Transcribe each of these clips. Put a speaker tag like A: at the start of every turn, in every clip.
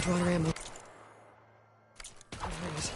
A: drawn ammo. There it is.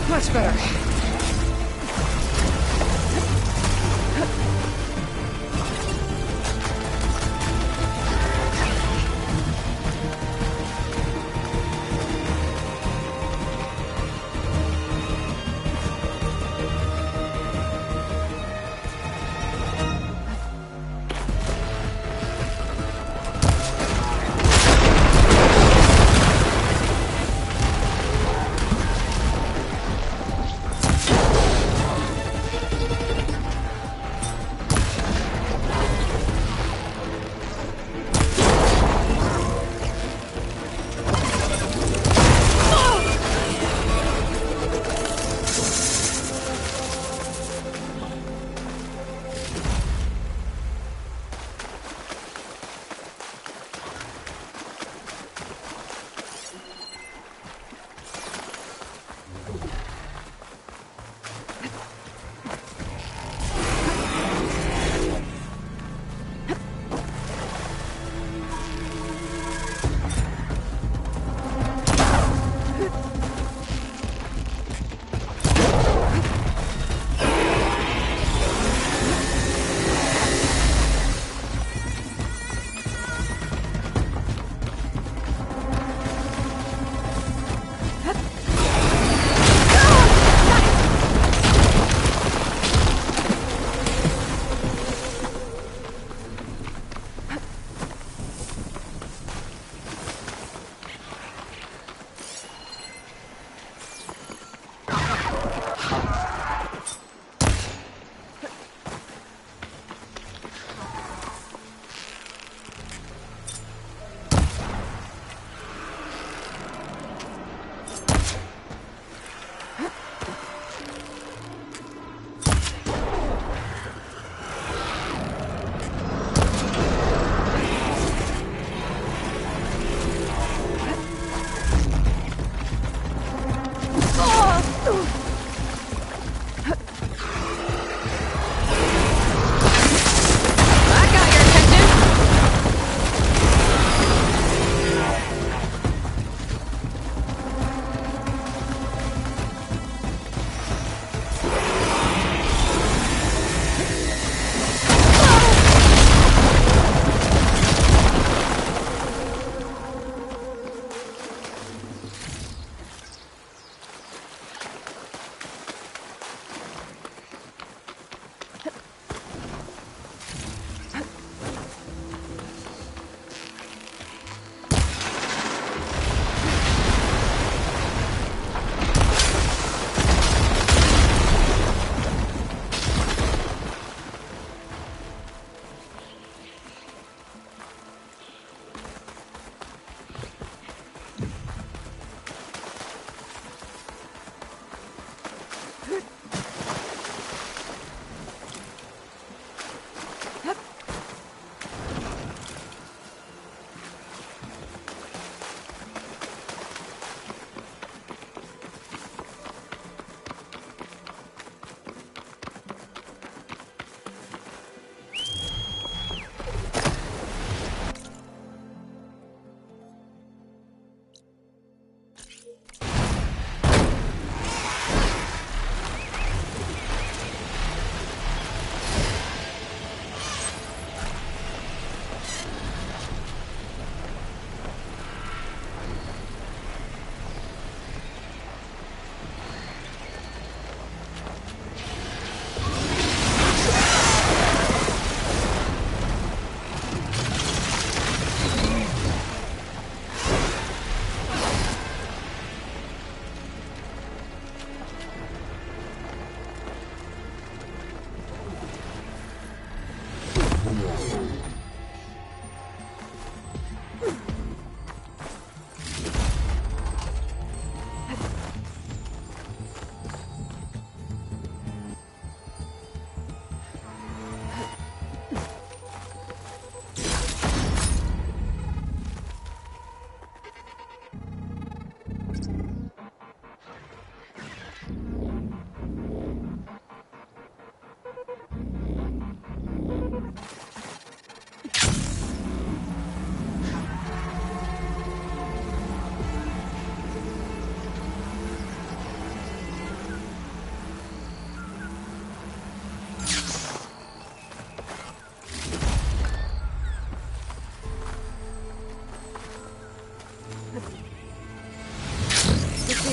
A: Much better.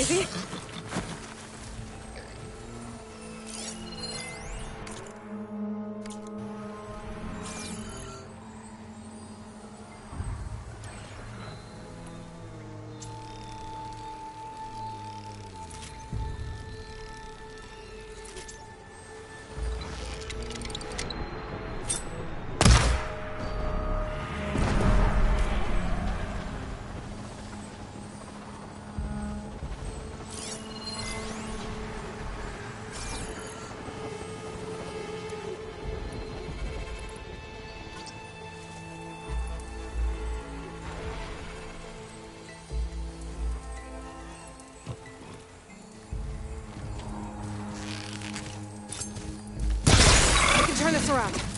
A: crazy? Turn this around.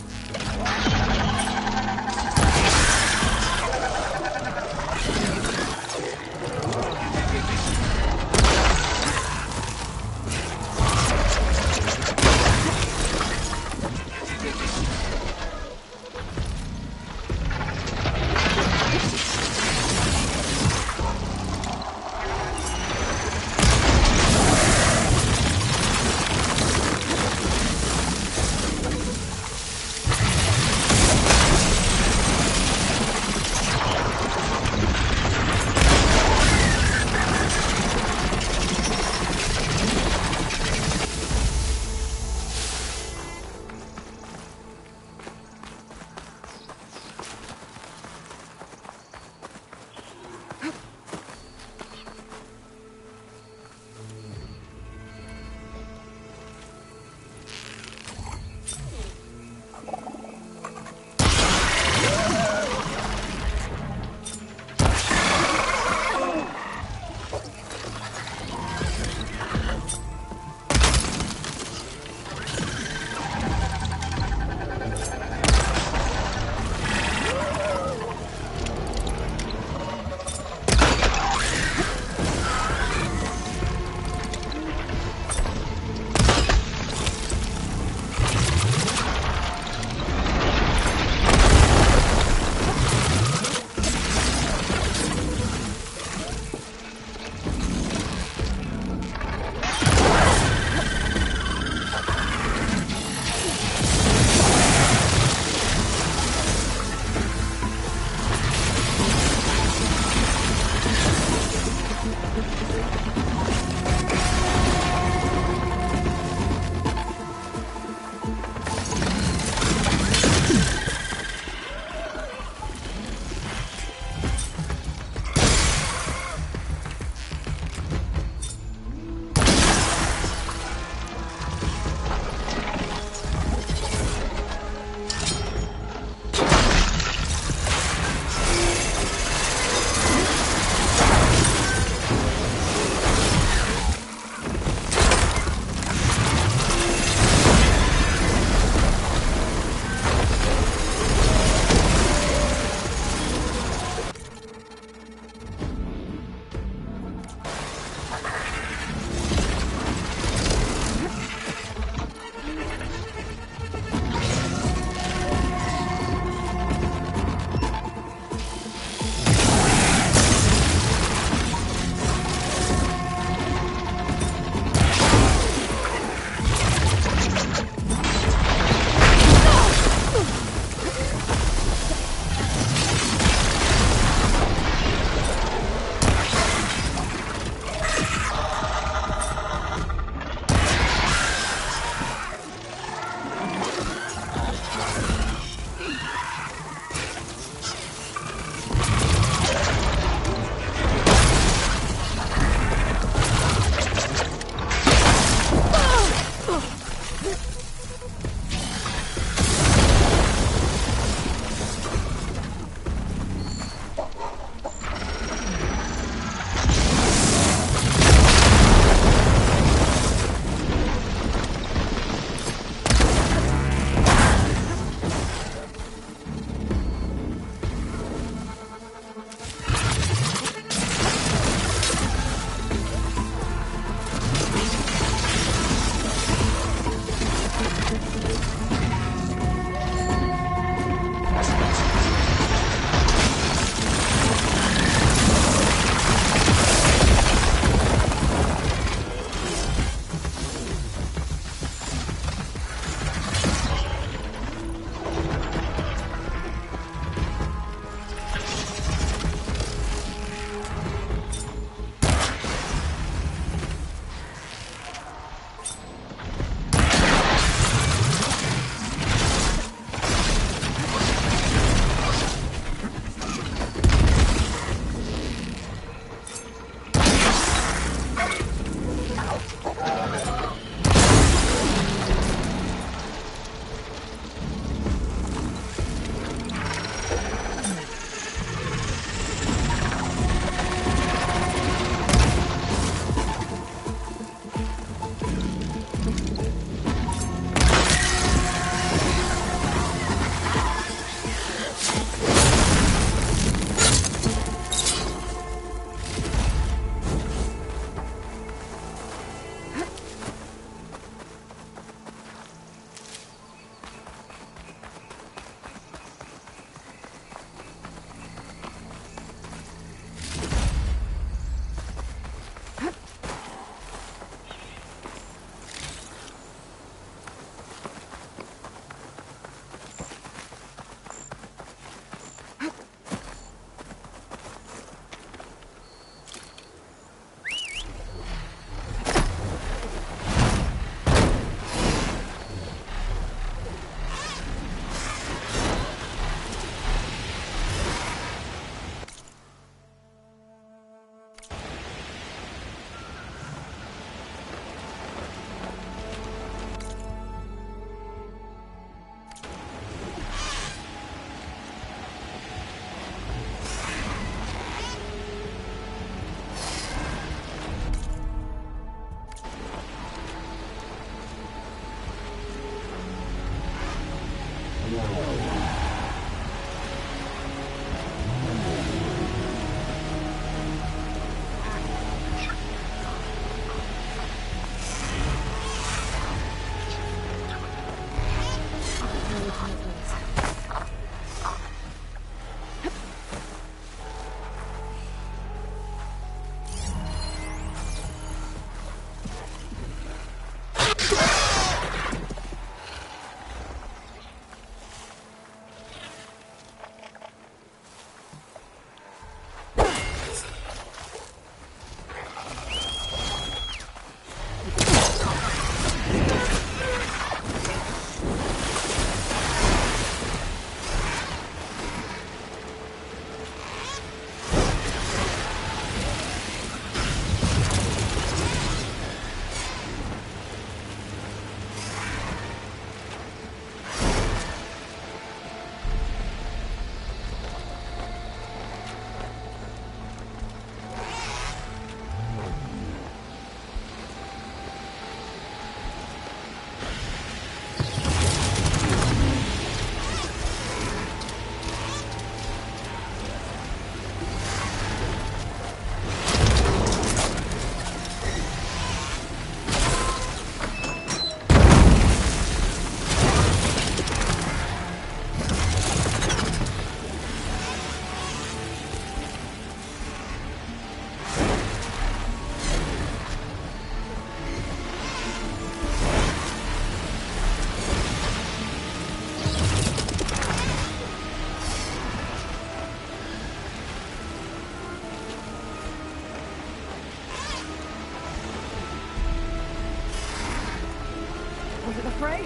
B: Was it a fray?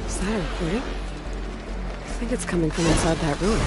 A: Is that a recording? I think it's coming from inside that room.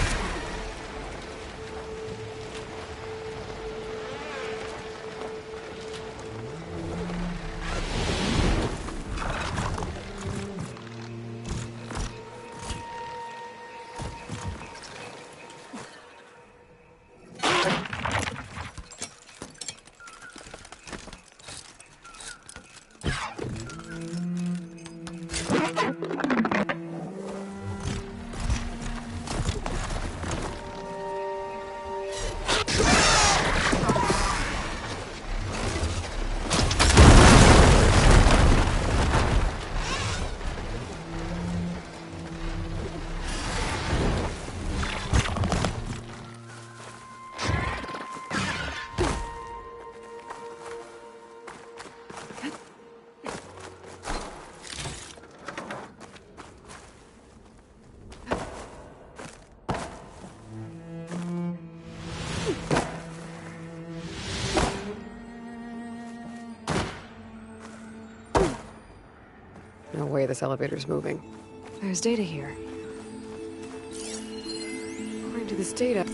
A: No way this elevator's moving. There's data here. According to this data...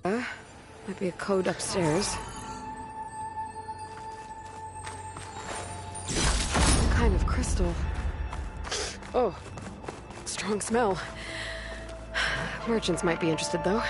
A: might be a code upstairs. Some kind of crystal. Oh, strong smell. Merchants might be interested, though.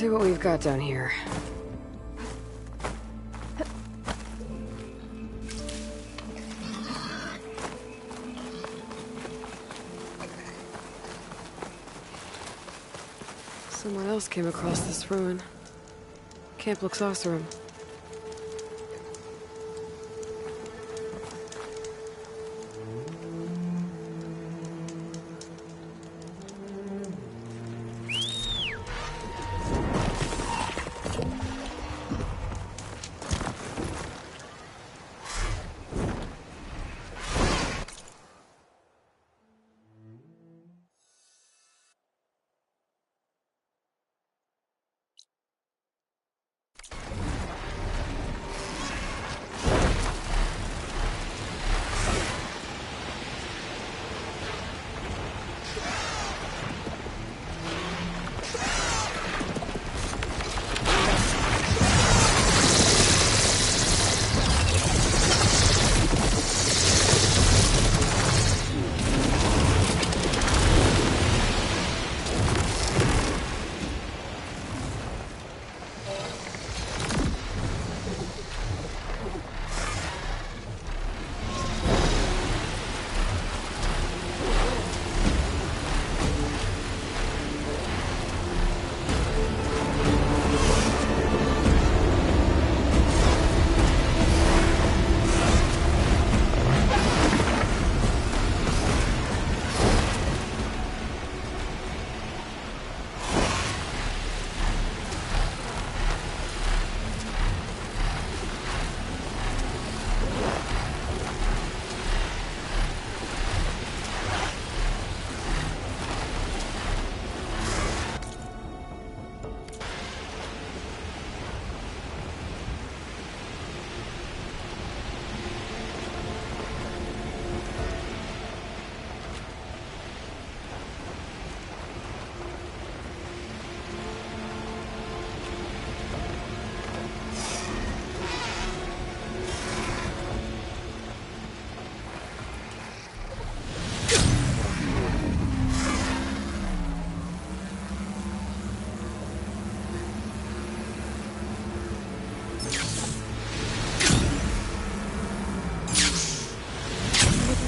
A: see what we've got down here. Someone else came across this ruin. Camp Luxosarum.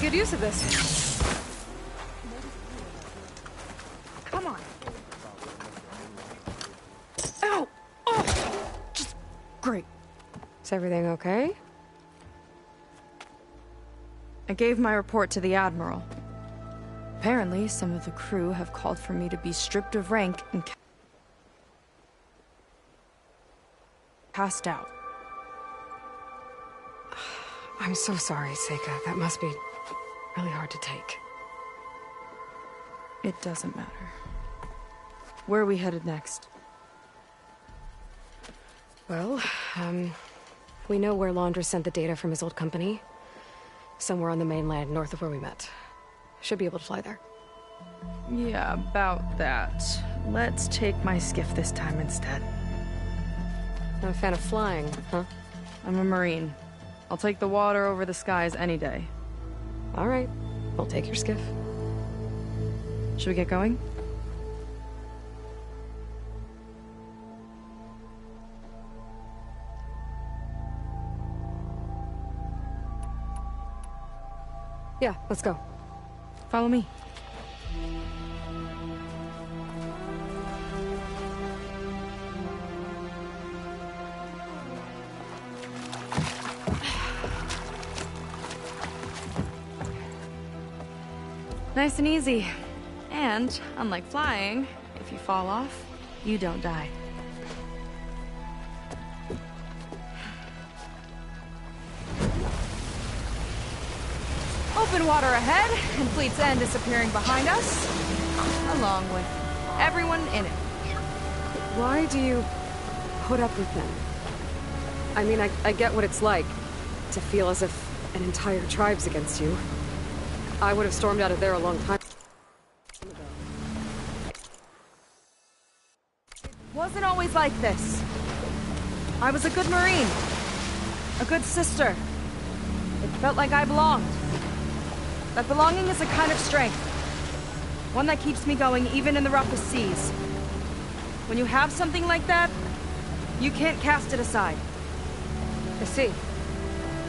A: Good use of this. Come on. Ow! Oh! Just great. Is everything okay?
B: I gave my report to the Admiral. Apparently, some of the crew have called for me to be stripped of rank and cast out.
A: I'm so sorry, Seika. That must be really hard to take.
B: It doesn't matter. Where are we headed next?
A: Well, we know where Laundra sent the data from his old company. Somewhere on the mainland, north of where we met. Should be able to fly there.
B: Yeah, about that. Let's take my skiff this time instead.
A: Not a fan of flying, huh?
B: I'm a Marine. I'll take the water over the skies any day.
A: All right. We'll take your skiff.
B: Should we get going?
A: Yeah, let's go.
B: Follow me. Nice and easy. And, unlike flying, if you fall off, you don't die. Open water ahead, and Fleet's End disappearing behind us, along with everyone in it.
A: Why do you put up with them? I mean, I get what it's like to feel as if an entire tribe's against you. I would have stormed out of there a long time ago.
B: It wasn't always like this. I was a good Marine. A good sister. It felt like I belonged. That belonging is a kind of strength. One that keeps me going even in the roughest seas. When you have something like that, you can't cast it aside.
A: I see.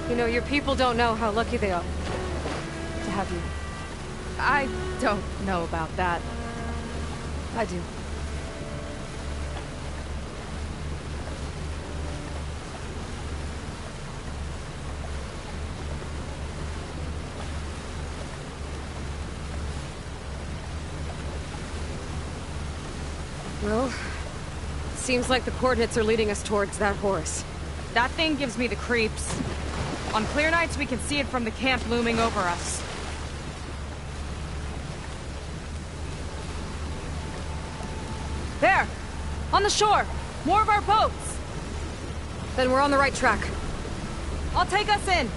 A: You know, your people don't know how lucky they are to have you.
B: I don't know about that.
A: I do. Well, seems like the coordinates are leading us towards that Horus.
B: That thing gives me the creeps. On clear nights, we can see it from the camp looming over us. There! On the shore! More of our boats!
A: Then we're on the right track.
B: I'll take us in!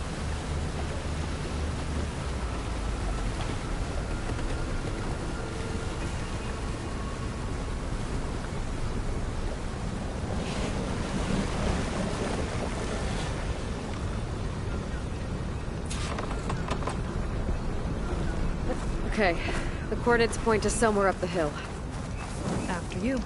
A: Okay, the coordinates point to somewhere up the hill.
B: After you.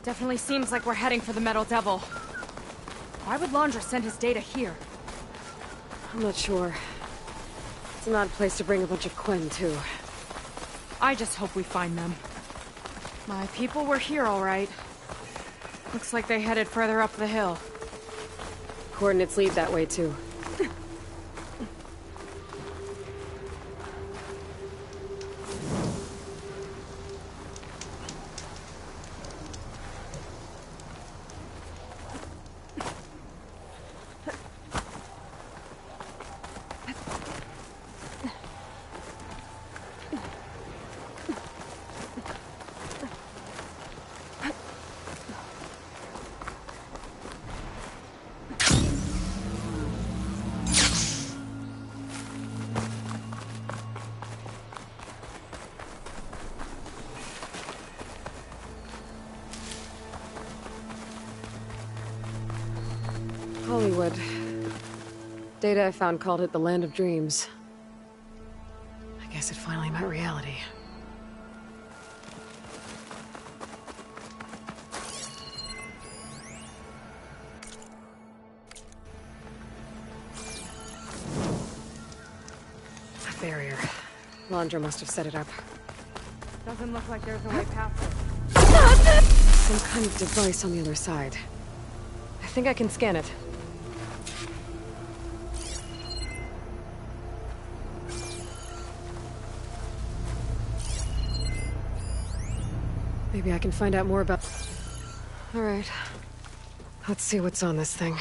B: Definitely seems like we're heading for the Metal Devil. Why would Londra send his data here?
A: I'm not sure. It's an odd place to bring a bunch of Quen, too.
B: I just hope we find them. My people were here, all right. Looks like they headed further up the hill.
A: Coordinates lead that way, too. Hollywood. Data I found called it the Land of Dreams. I guess it finally met reality. A barrier. Londra must have set it up.
B: Doesn't look like there's a way past it.
A: Some kind of device on the other side. I think I can scan it. Maybe I can find out more about... All right. Let's see what's on this thing.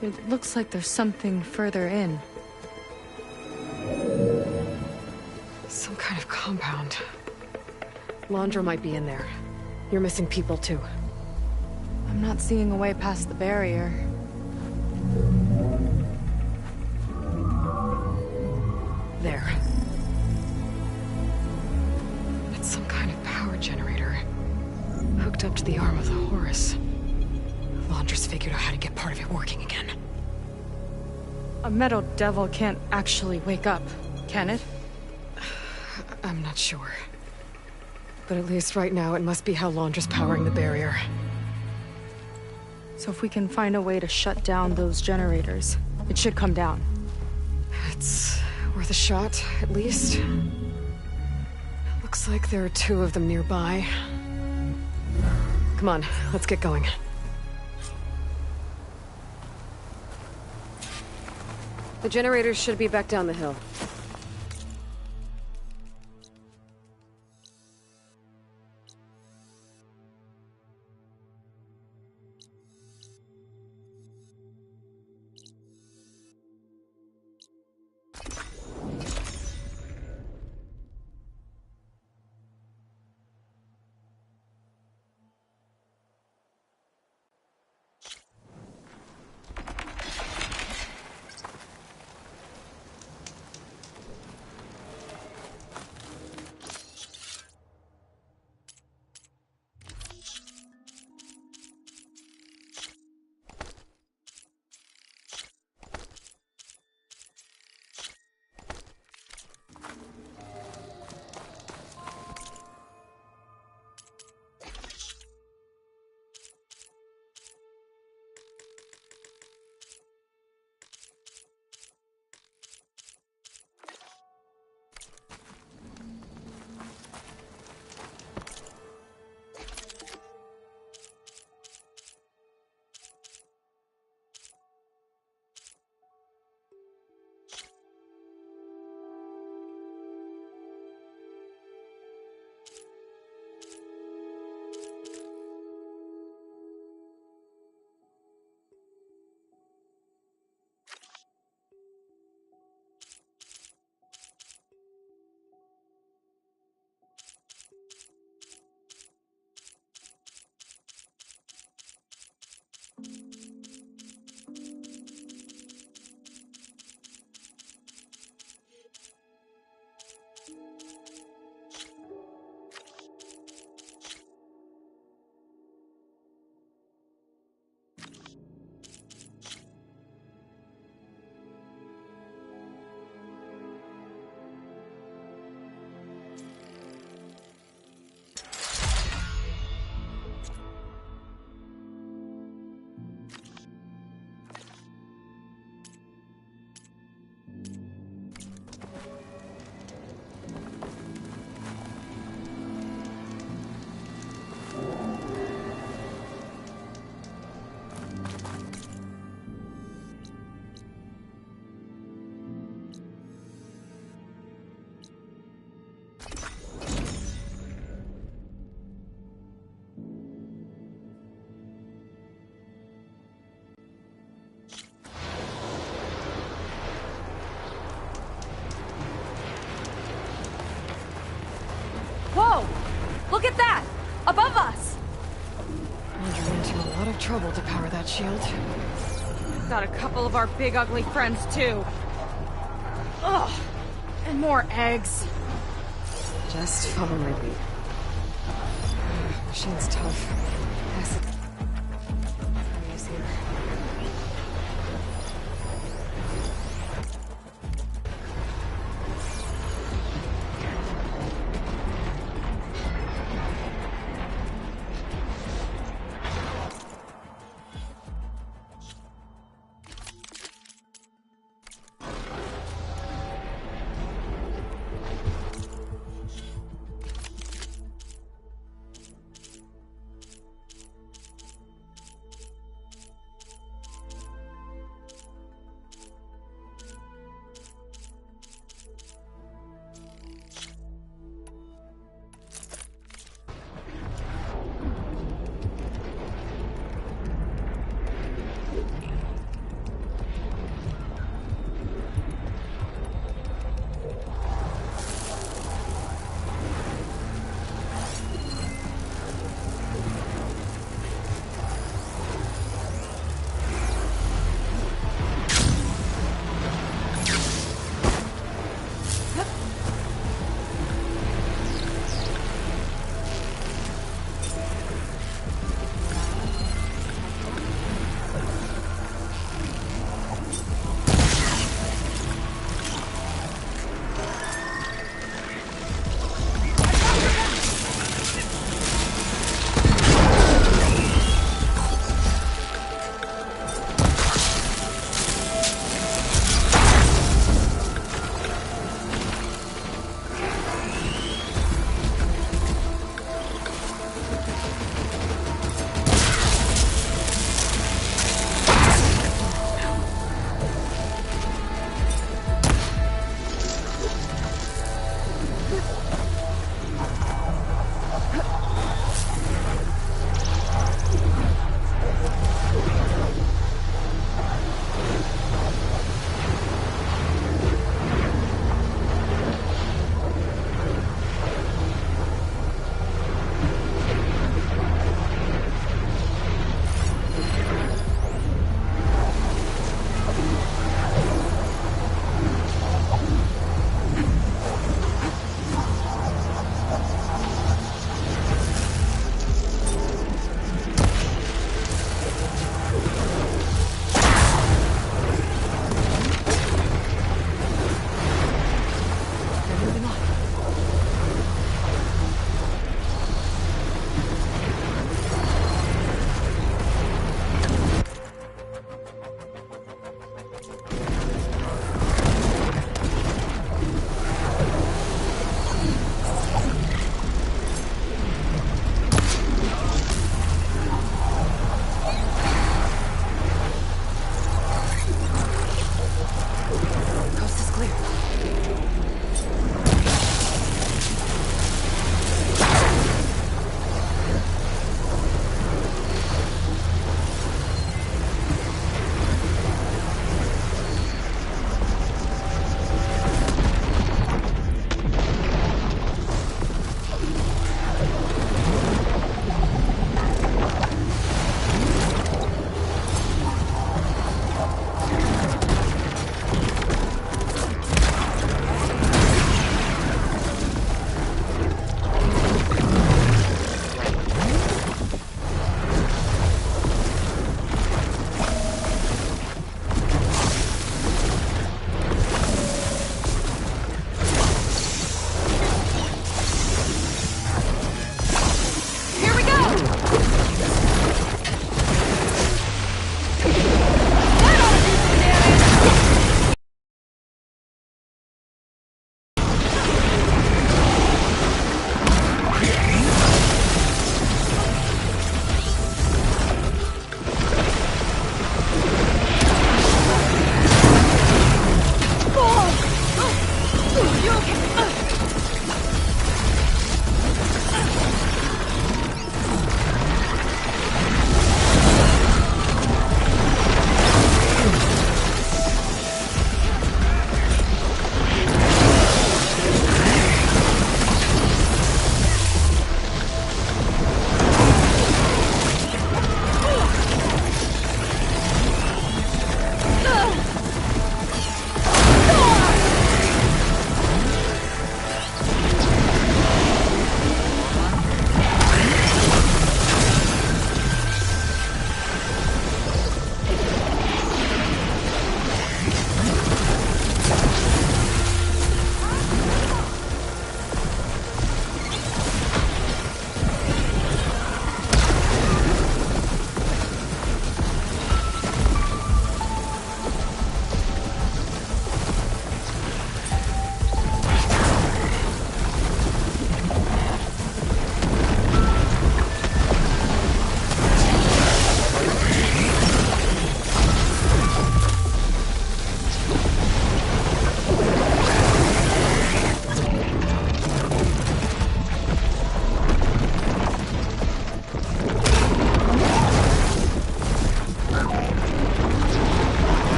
B: It looks like there's something further in.
A: Some kind of compound. Londra might be in there. You're missing people too.
B: I'm not seeing a way past the barrier.
A: There. It's some kind of power generator. Hooked up to the arm of the Horus. Londra's figured out how to get part of it working again.
B: A Metal Devil can't actually wake up, can it?
A: I'm not sure. But at least right now, it must be how Londra's powering the barrier.
B: So if we can find a way to shut down those generators, it should come down.
A: It's worth a shot, at least. Looks like there are two of them nearby. Come on, let's get going. The generators should be back down the hill.
B: Whoa! Look at that! Above us!
A: And you're into a lot of trouble to power that shield.
B: Got a couple of our big ugly friends, too. Ugh! And more eggs.
A: Just follow my lead. Machine's tough. Acid. Easier.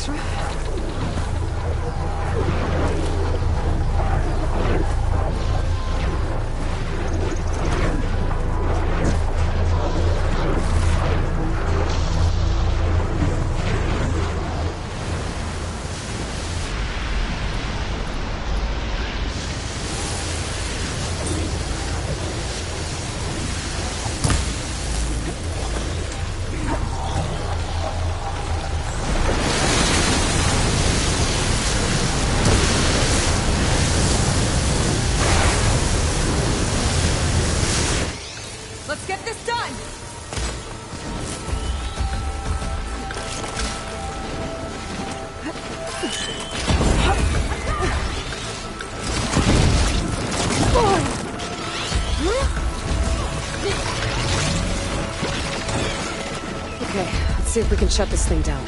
A: extra?
B: Let's get this done!
A: Okay, let's see if we can shut this thing down.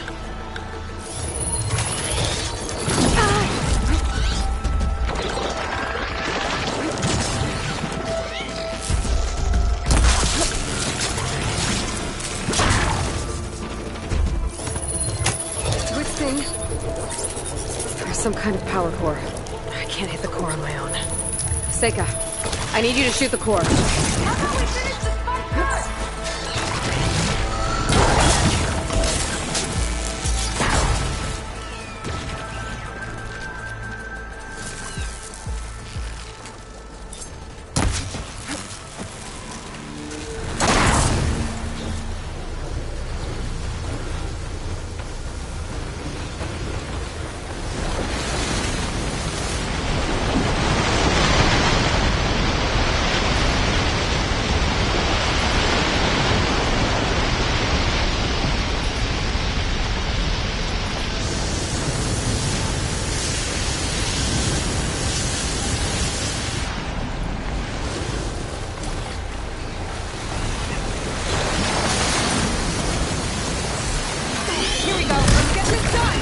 A: Do its thing. There's some kind of power core. I can't hit the core on my own. Seika, I need you to shoot the core.
B: How about we finish this fight first? Here we go. Let's get this done!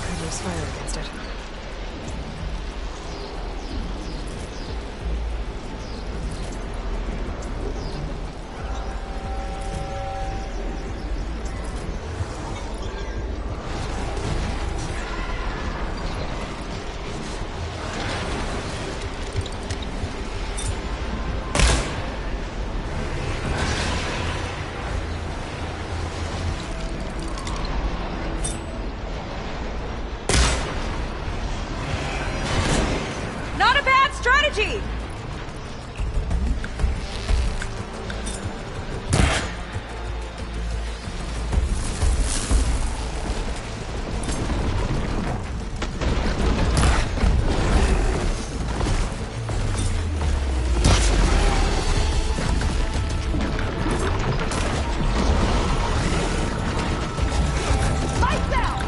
A: Could use fire against it.
B: Not a bad strategy! Lights out!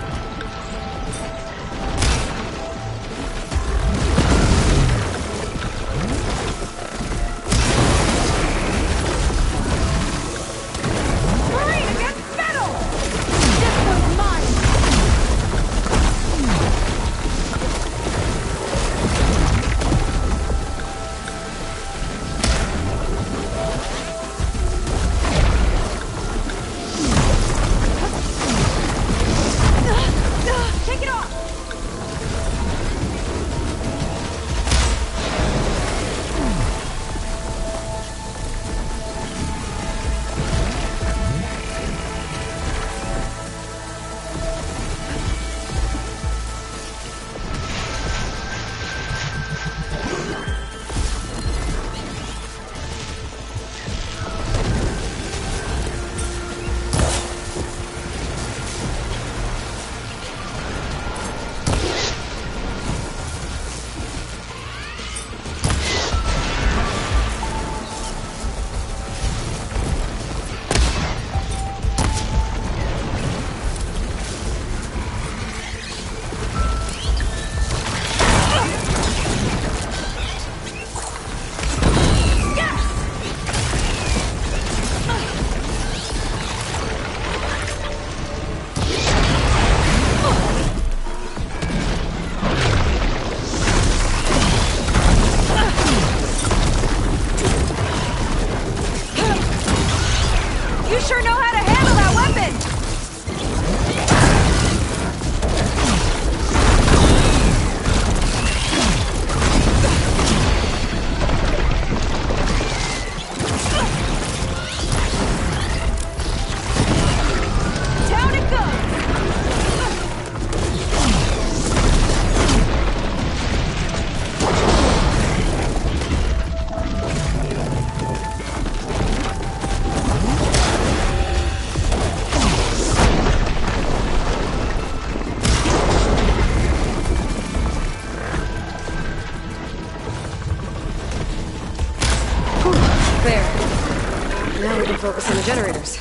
A: we can focus on the generators.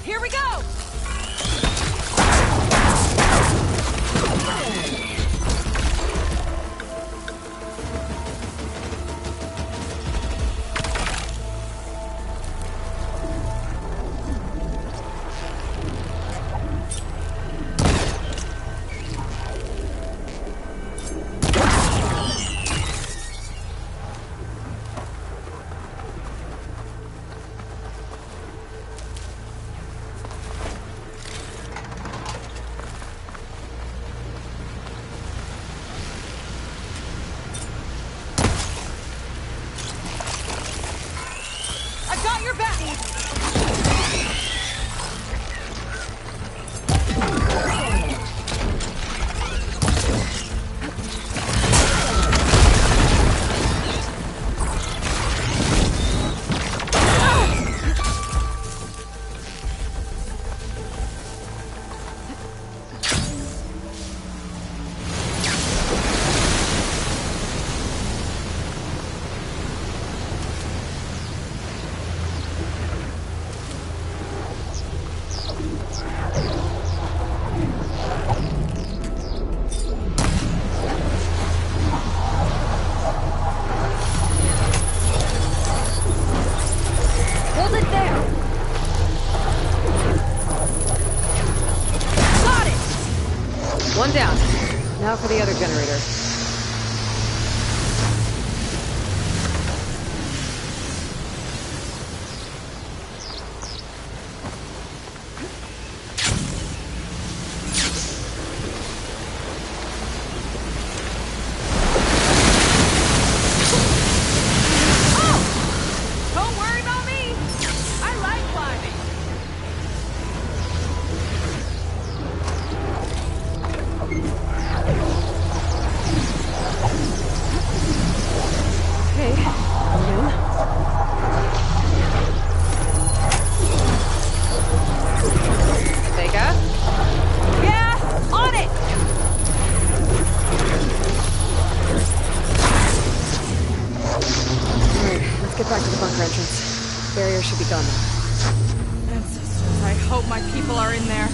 B: Here we go! I got your back! Hold it there! Got it!
A: One down. Now for the other generator.
B: Don't worry about me! I like climbing!
A: Okay, I'm in. Vega?
B: Yeah! On it!
A: Alright, let's get back to the bunker entrance. Barrier should be gone now.
B: Ancestors, I hope my people are in there.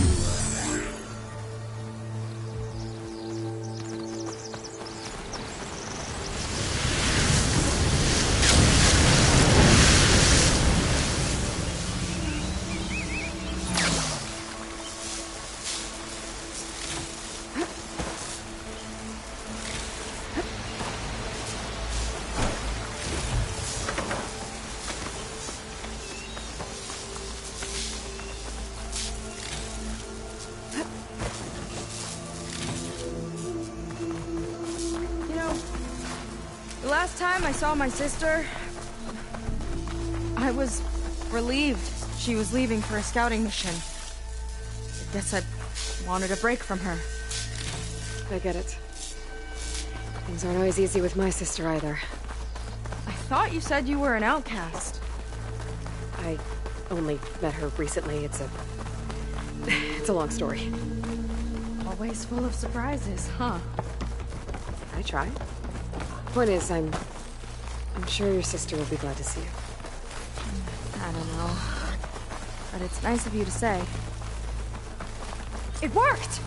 B: You know, the last time I saw my sister, I was relieved she was leaving for a scouting mission. I guess I wanted a break from her.
A: I get it. Things aren't always easy with my sister either.
B: I thought you said you were an outcast.
A: I only met her recently. It's a long story.
B: Always full of surprises, huh?
A: I try. Point is, I'm sure your sister will be glad to see you.
B: I don't know. But it's nice of you to say. It worked!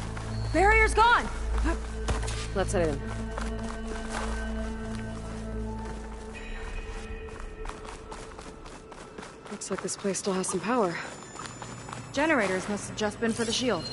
B: Barrier's gone!
A: Let's head in. Looks like this place still has some power.
B: Generators must have just been for the shield.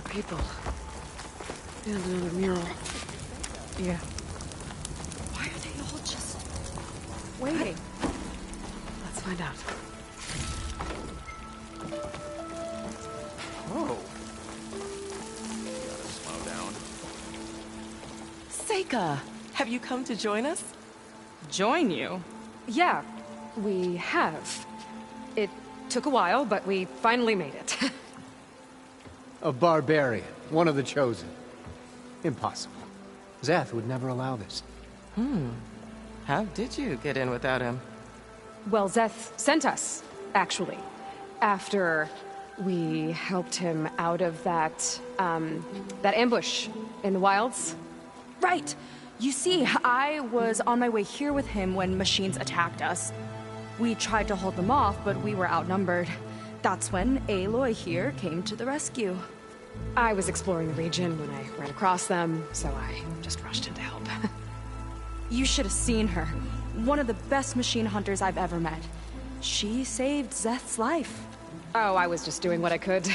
A: People. And another mural.
B: Yeah. Why are they all just waiting?
A: Let's find out.
C: Oh. Gotta slow down.
D: Seika, have you come to join us?
B: Join you?
A: Yeah, we have. It took a while, but we finally made it.
E: A barbarian, one of the chosen. Impossible. Szeth would never allow this.
D: How did you get in without him?
A: Well, Szeth sent us, actually. After we helped him out of that ambush in the wilds.
B: Right. You see, I was on my way here with him when machines attacked us. We tried to hold them off, but we were outnumbered. That's when Aloy here came to the rescue.
A: I was exploring the region when I ran across them, so I just rushed in to help.
B: You should have seen her. One of the best machine hunters I've ever met. She saved Szeth's life.
A: Oh, I was just doing what I could.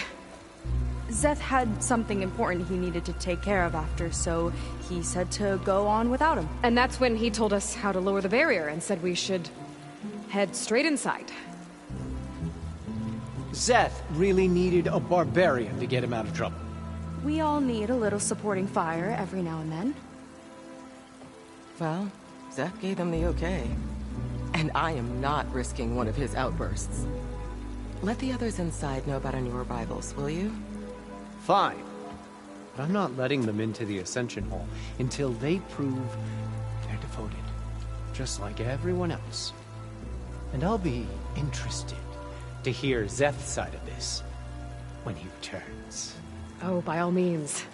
B: Szeth had something important he needed to take care of after, so he said to go on without him.
A: And that's when he told us how to lower the barrier and said we should head straight inside.
E: Szeth really needed a barbarian to get him out of trouble.
B: We all need a little supporting fire every now and then.
D: Well, Szeth gave them the okay. And I am not risking one of his outbursts. Let the others inside know about our new arrivals, will you?
E: Fine. But I'm not letting them into the Ascension Hall until they prove they're devoted. Just like everyone else. And I'll be interested to hear Szeth's side of this when he returns.
A: Oh, by all means.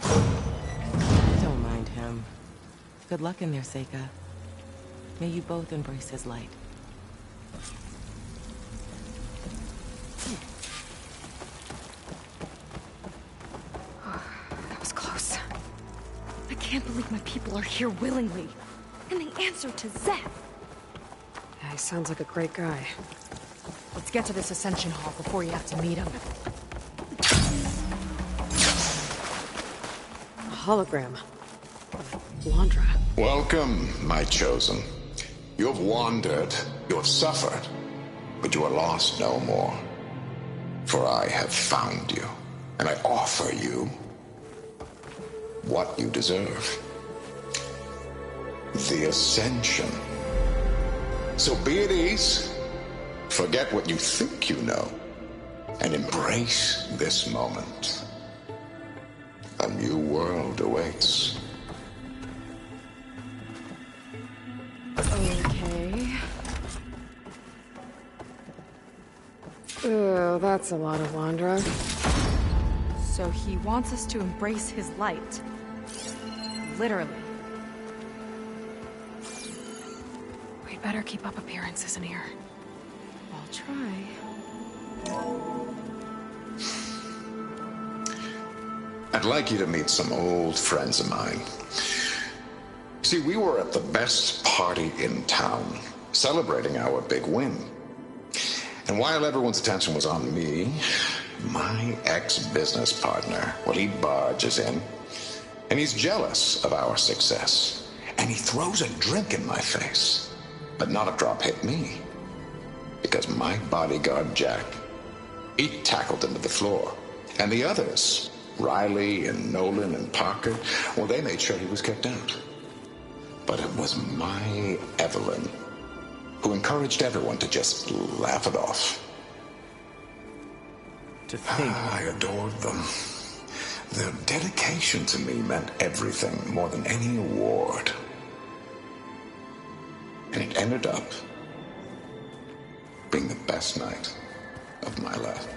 D: Don't mind him. Good luck in there, Seika. May you both embrace his light.
A: That was close.
B: I can't believe my people are here willingly. And they answered to Szeth.
A: Yeah, he sounds like a great guy.
B: Let's get to this Ascension Hall before you have to meet him.
A: A hologram. Londra.
F: Welcome, my chosen. You have wandered, you have suffered, but you are lost no more. For I have found you, and I offer you what you deserve. The Ascension. So be at ease, forget what you think you know, and embrace this moment. A new world awaits.
B: Okay.
A: Oh, that's a lot of Londra.
B: So he wants us to embrace his light. Literally.
A: We'd better keep up appearances in here.
B: I'll try.
F: I'd like you to meet some old friends of mine. See, we were at the best party in town, celebrating our big win. And while everyone's attention was on me, my ex-business partner, well, he barges in, and he's jealous of our success. And he throws a drink in my face. But not a drop hit me. Because my bodyguard, Jack, he tackled him to the floor. And the others, Riley and Nolan and Parker, well, they made sure he was kicked out. But it was my Evelyn who encouraged everyone to just laugh it off.
E: To think
F: I adored them. Their dedication to me meant everything, more than any award. And it ended up being the best night of my life.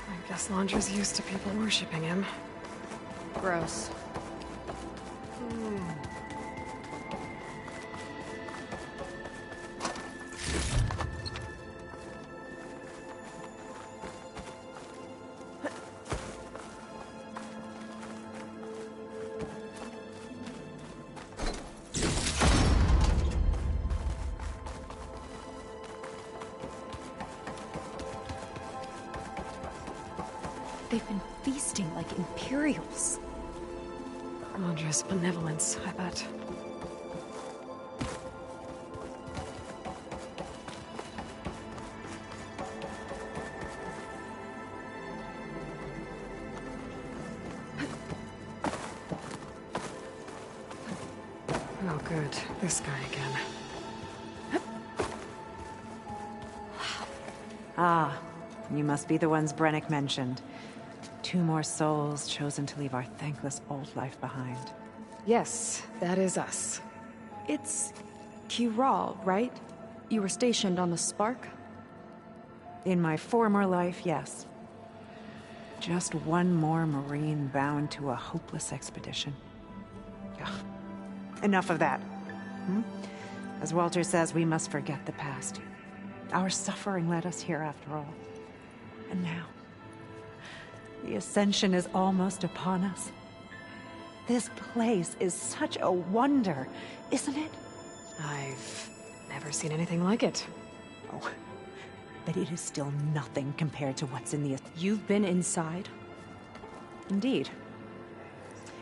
A: I guess Londra's used to people worshipping him.
B: Gross.
C: They've been feasting like Imperials.
A: Londra's benevolence, I bet. Oh, good. This guy again.
G: Ah, you must be the ones Brennick mentioned. 2 more souls chosen to leave our thankless old life behind.
A: Yes, that is us.
B: It's Kiral, right? You were stationed on the Spark?
G: In my former life, yes. Just one more Marine bound to a hopeless expedition. Ugh. Enough of that. As Walter says, we must forget the past. Our suffering led us here after all. And now, the Ascension is almost upon us. This place is such a wonder, isn't it?
A: I've never seen anything like it.
G: Oh, but it is still nothing compared to what's in the...
B: You've been inside?
G: Indeed.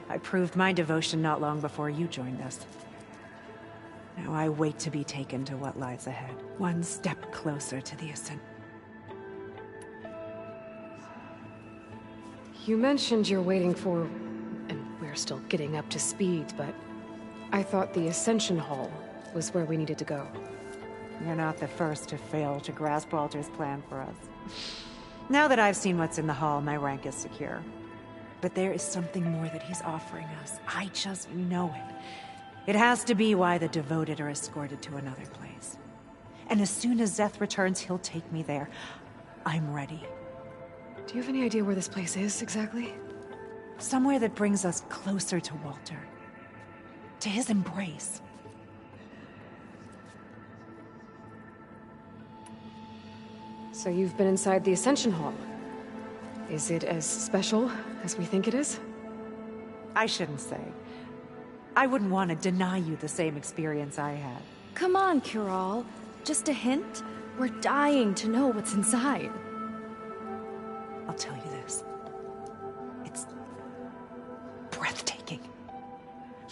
G: I proved my devotion not long before you joined us. Now I wait to be taken to what lies ahead. One step closer to the Ascension.
A: You mentioned you're waiting for... and we're still getting up to speed, but... I thought the Ascension Hall was where we needed to go.
G: You're not the first to fail to grasp Walter's plan for us. Now that I've seen what's in the hall, my rank is secure. But there is something more that he's offering us. I just know it. It has to be why the devoted are escorted to another place. And as soon as Szeth returns, he'll take me there. I'm ready.
A: Do you have any idea where this place is, exactly?
G: Somewhere that brings us closer to Walter. To his embrace.
A: So you've been inside the Ascension Hall. Is it as special as we think it is?
G: I shouldn't say. I wouldn't want to deny you the same experience I had.
B: Come on, Kiral. Just a hint? We're dying to know what's inside.
G: I'll tell you this. It's breathtaking.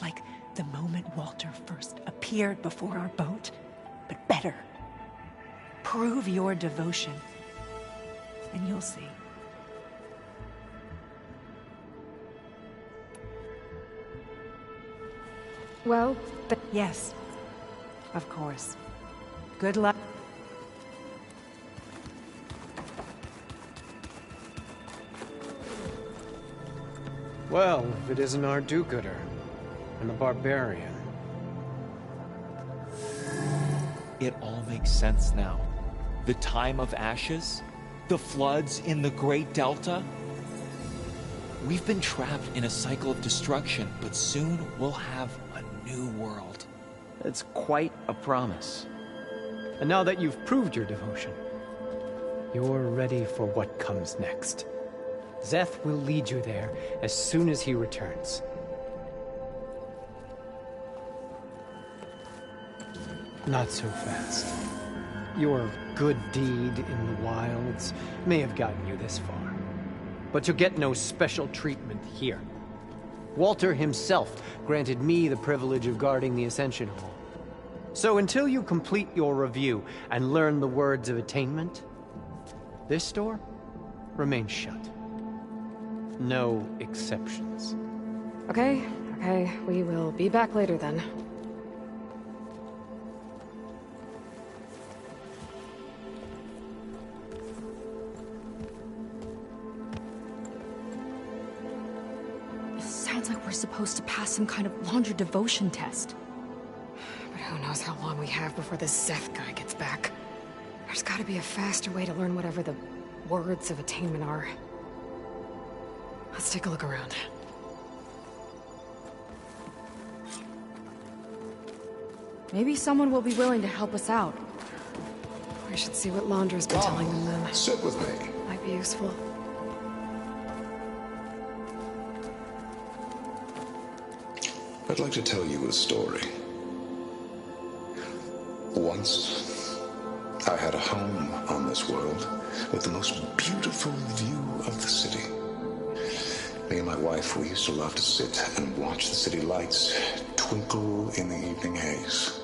G: Like the moment Walter first appeared before our boat, but better. Prove your devotion, and you'll see.
A: Well,
G: yes, of course. Good luck.
E: Well, if it isn't our do-gooder, and the barbarian.
H: It all makes sense now. The time of ashes, the floods in the Great Delta. We've been trapped in a cycle of destruction, but soon we'll have a new world.
E: It's quite a promise. And now that you've proved your devotion, you're ready for what comes next. Szeth will lead you there as soon as he returns. Not so fast. Your good deed in the wilds may have gotten you this far, but you'll get no special treatment here. Walter himself granted me the privilege of guarding the Ascension Hall. So until you complete your review and learn the words of attainment, this door remains shut. No exceptions.
A: Okay, we will be back later then.
B: we're supposed to pass some kind of Laundra devotion test.
A: But who knows how long we have before this Zeth guy gets back. There's gotta be a faster way to learn whatever the words of attainment are. Let's take a look around.
B: Maybe someone will be willing to help us out.
A: We should see what Laundra's been telling them then.
F: Sit with me.
A: Might be useful.
F: I'd like to tell you a story. Once, I had a home on this world with the most beautiful view of the city. Me and my wife, we used to love to sit and watch the city lights twinkle in the evening haze.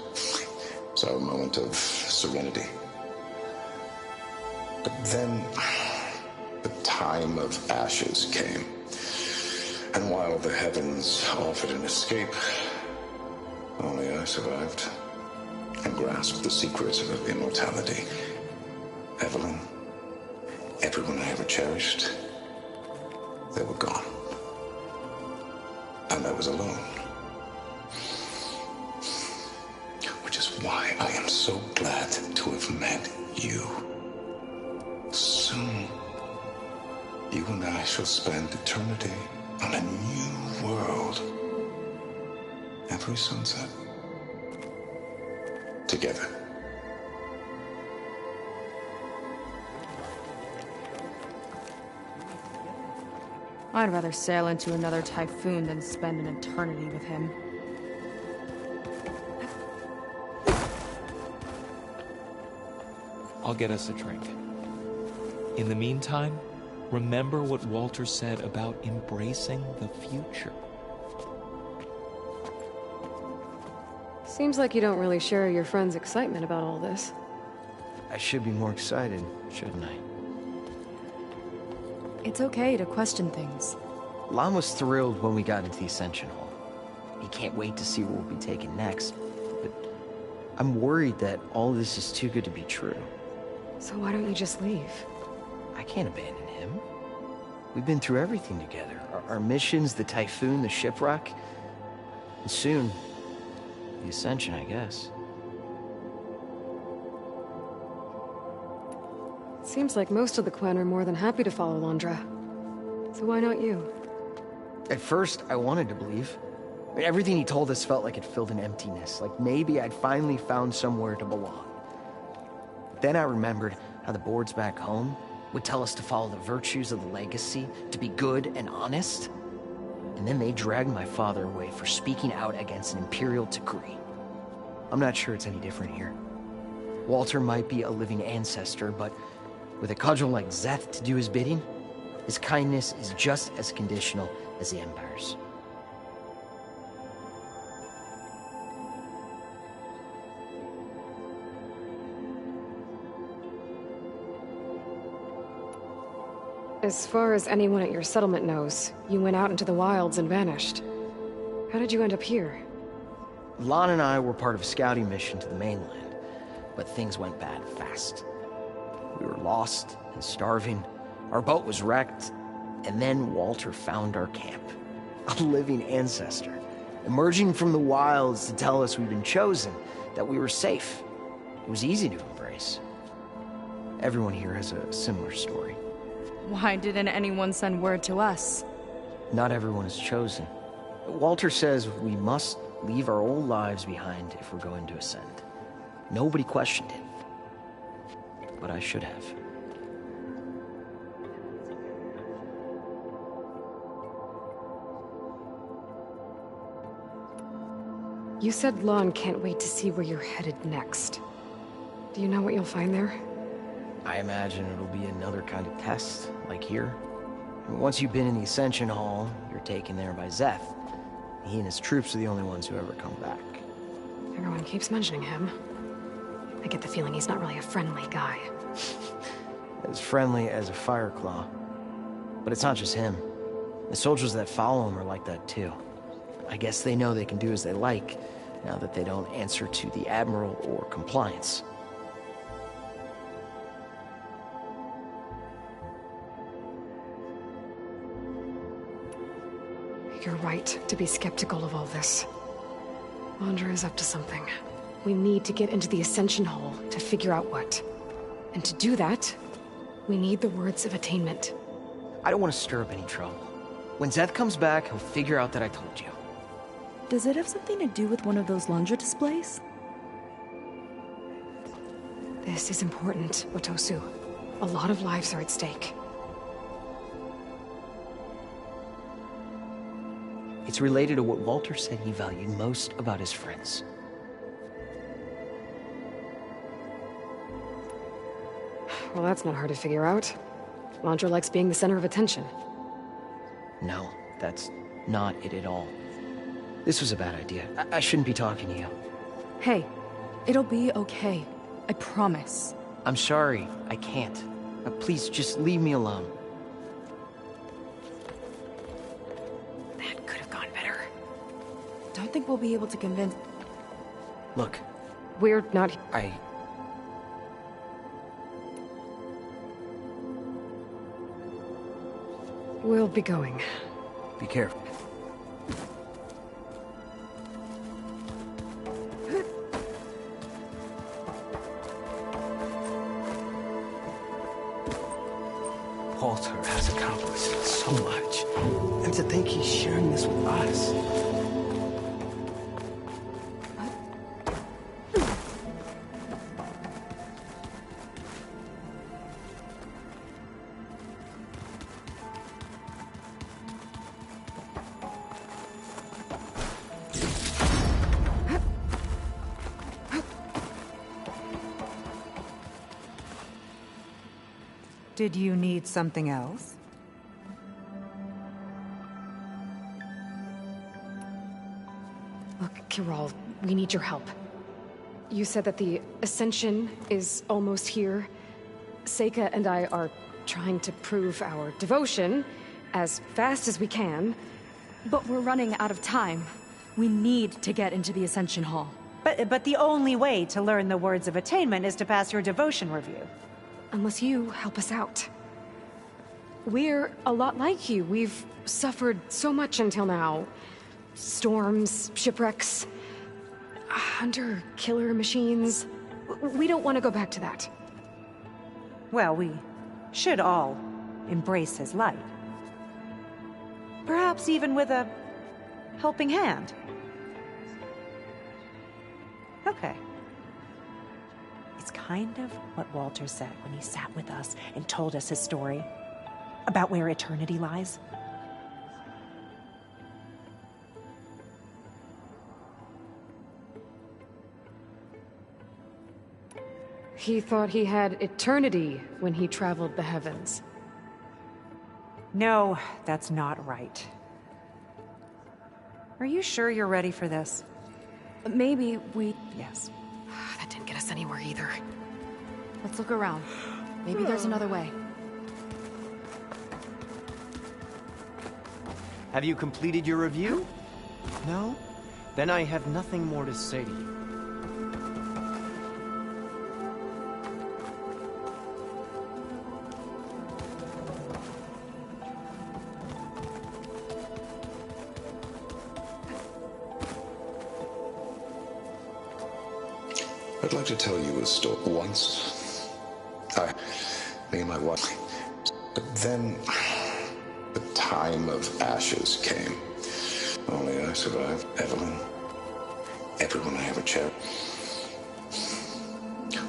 F: It's our moment of serenity. But then, the time of ashes came. And while the heavens offered an escape, only I survived and grasped the secrets of immortality. Evelyn, everyone I ever cherished, they were gone. And I was alone. Which is why I am so glad to have met you. Soon, you and I shall spend eternity on a new world. Every sunset. Together.
B: I'd rather sail into another typhoon than spend an eternity with him.
H: I'll get us a drink. In the meantime, remember what Walter said about embracing the future.
A: Seems like you don't really share your friend's excitement about all this.
E: I should be more excited, shouldn't I?
B: It's okay to question things.
E: Lon was thrilled when we got into the Ascension Hall. He can't wait to see where we'll be taken next, but I'm worried that all this is too good to be true.
A: So why don't you just leave?
E: I can't abandon him. We've been through everything together. Our missions, the Typhoon, the shipwreck. And soon, the Ascension, I guess.
A: Seems like most of the Quen are more than happy to follow Laundra. So why not you?
E: At first, I wanted to believe. I mean, everything he told us felt like it filled an emptiness. Like maybe I'd finally found somewhere to belong. Then I remembered how the boards back home would tell us to follow the virtues of the legacy, to be good and honest. And then they dragged my father away for speaking out against an Imperial decree. I'm not sure it's any different here. Walter might be a living ancestor, but with a cudgel like Zeth to do his bidding, his kindness is just as conditional as the Empire's.
A: As far as anyone at your settlement knows, you went out into the wilds and vanished. How did you end up here?
E: Lon and I were part of a scouting mission to the mainland, but things went bad fast. We were lost and starving, our boat was wrecked, and then Walter found our camp. A living ancestor, emerging from the wilds to tell us we'd been chosen, that we were safe. It was easy to embrace. Everyone here has a similar story.
B: Why didn't anyone send word to us?
E: Not everyone is chosen. Walter says we must leave our old lives behind if we're going to ascend. Nobody questioned it. But I should have.
A: You said Lon can't wait to see where you're headed next. Do you know what you'll find there?
E: I imagine it'll be another kind of test, like here. Once you've been in the Ascension Hall, you're taken there by Zeth. He and his troops are the only ones who ever come back.
A: Everyone keeps mentioning him. I get the feeling he's not really a friendly guy.
E: As friendly as a Fireclaw. But it's not just him. The soldiers that follow him are like that too. I guess they know they can do as they like, now that they don't answer to the Admiral or Compliance.
A: You're right to be skeptical of all this. Andra is up to something. We need to get into the Ascension Hall to figure out what. And to do that, we need the words of attainment.
I: I don't want to stir up any trouble. When Zeth comes back, he'll figure out that I told you.
B: Does it have something to do with one of those Lundra displays?
A: This is important, Otosu. A lot of lives are at stake.
I: It's related to what Walter said he valued most about his friends.
A: Well, that's not hard to figure out. Lundra likes being the center of attention.
I: No, that's not it at all. This was a bad idea. I shouldn't be talking to you.
B: Hey, it'll be okay. I promise.
I: I'm sorry, I can't. Please, just leave me alone.
A: That could have gone better.
B: Don't think we'll be able to convince...
I: Look,
A: We're not... We'll be going.
I: Be careful. Walter has accomplished so much. And to think he's sharing this with us.
G: Did you need something else?
A: Look, Kiral, we need your help. You said that the Ascension is almost here. Seika and I are trying to prove our devotion as fast as we can.
B: But we're running out of time. We need to get into the Ascension Hall.
G: But the only way to learn the words of attainment is to pass your devotion review.
A: Unless you help us out. We're a lot like you. We've suffered so much until now. Storms, shipwrecks, hunter killer machines. We don't want to go back to that.
G: Well, we should all embrace his light. Perhaps even with a helping hand. Okay. It's kind of what Walter said when he sat with us and told us his story about where eternity lies.
A: He thought he had eternity when he traveled the heavens.
G: No, that's not right. Are you sure you're ready for this?
B: Maybe we...
G: Yes.
A: That didn't get us anywhere either.
B: Let's look around. Maybe there's another way.
E: Have you completed your review? No? Then I have nothing more to say to you.
F: I'd like to tell you a story. Once, me and my wife, but then the time of ashes came. Only I survived. Evelyn, everyone I ever cherished.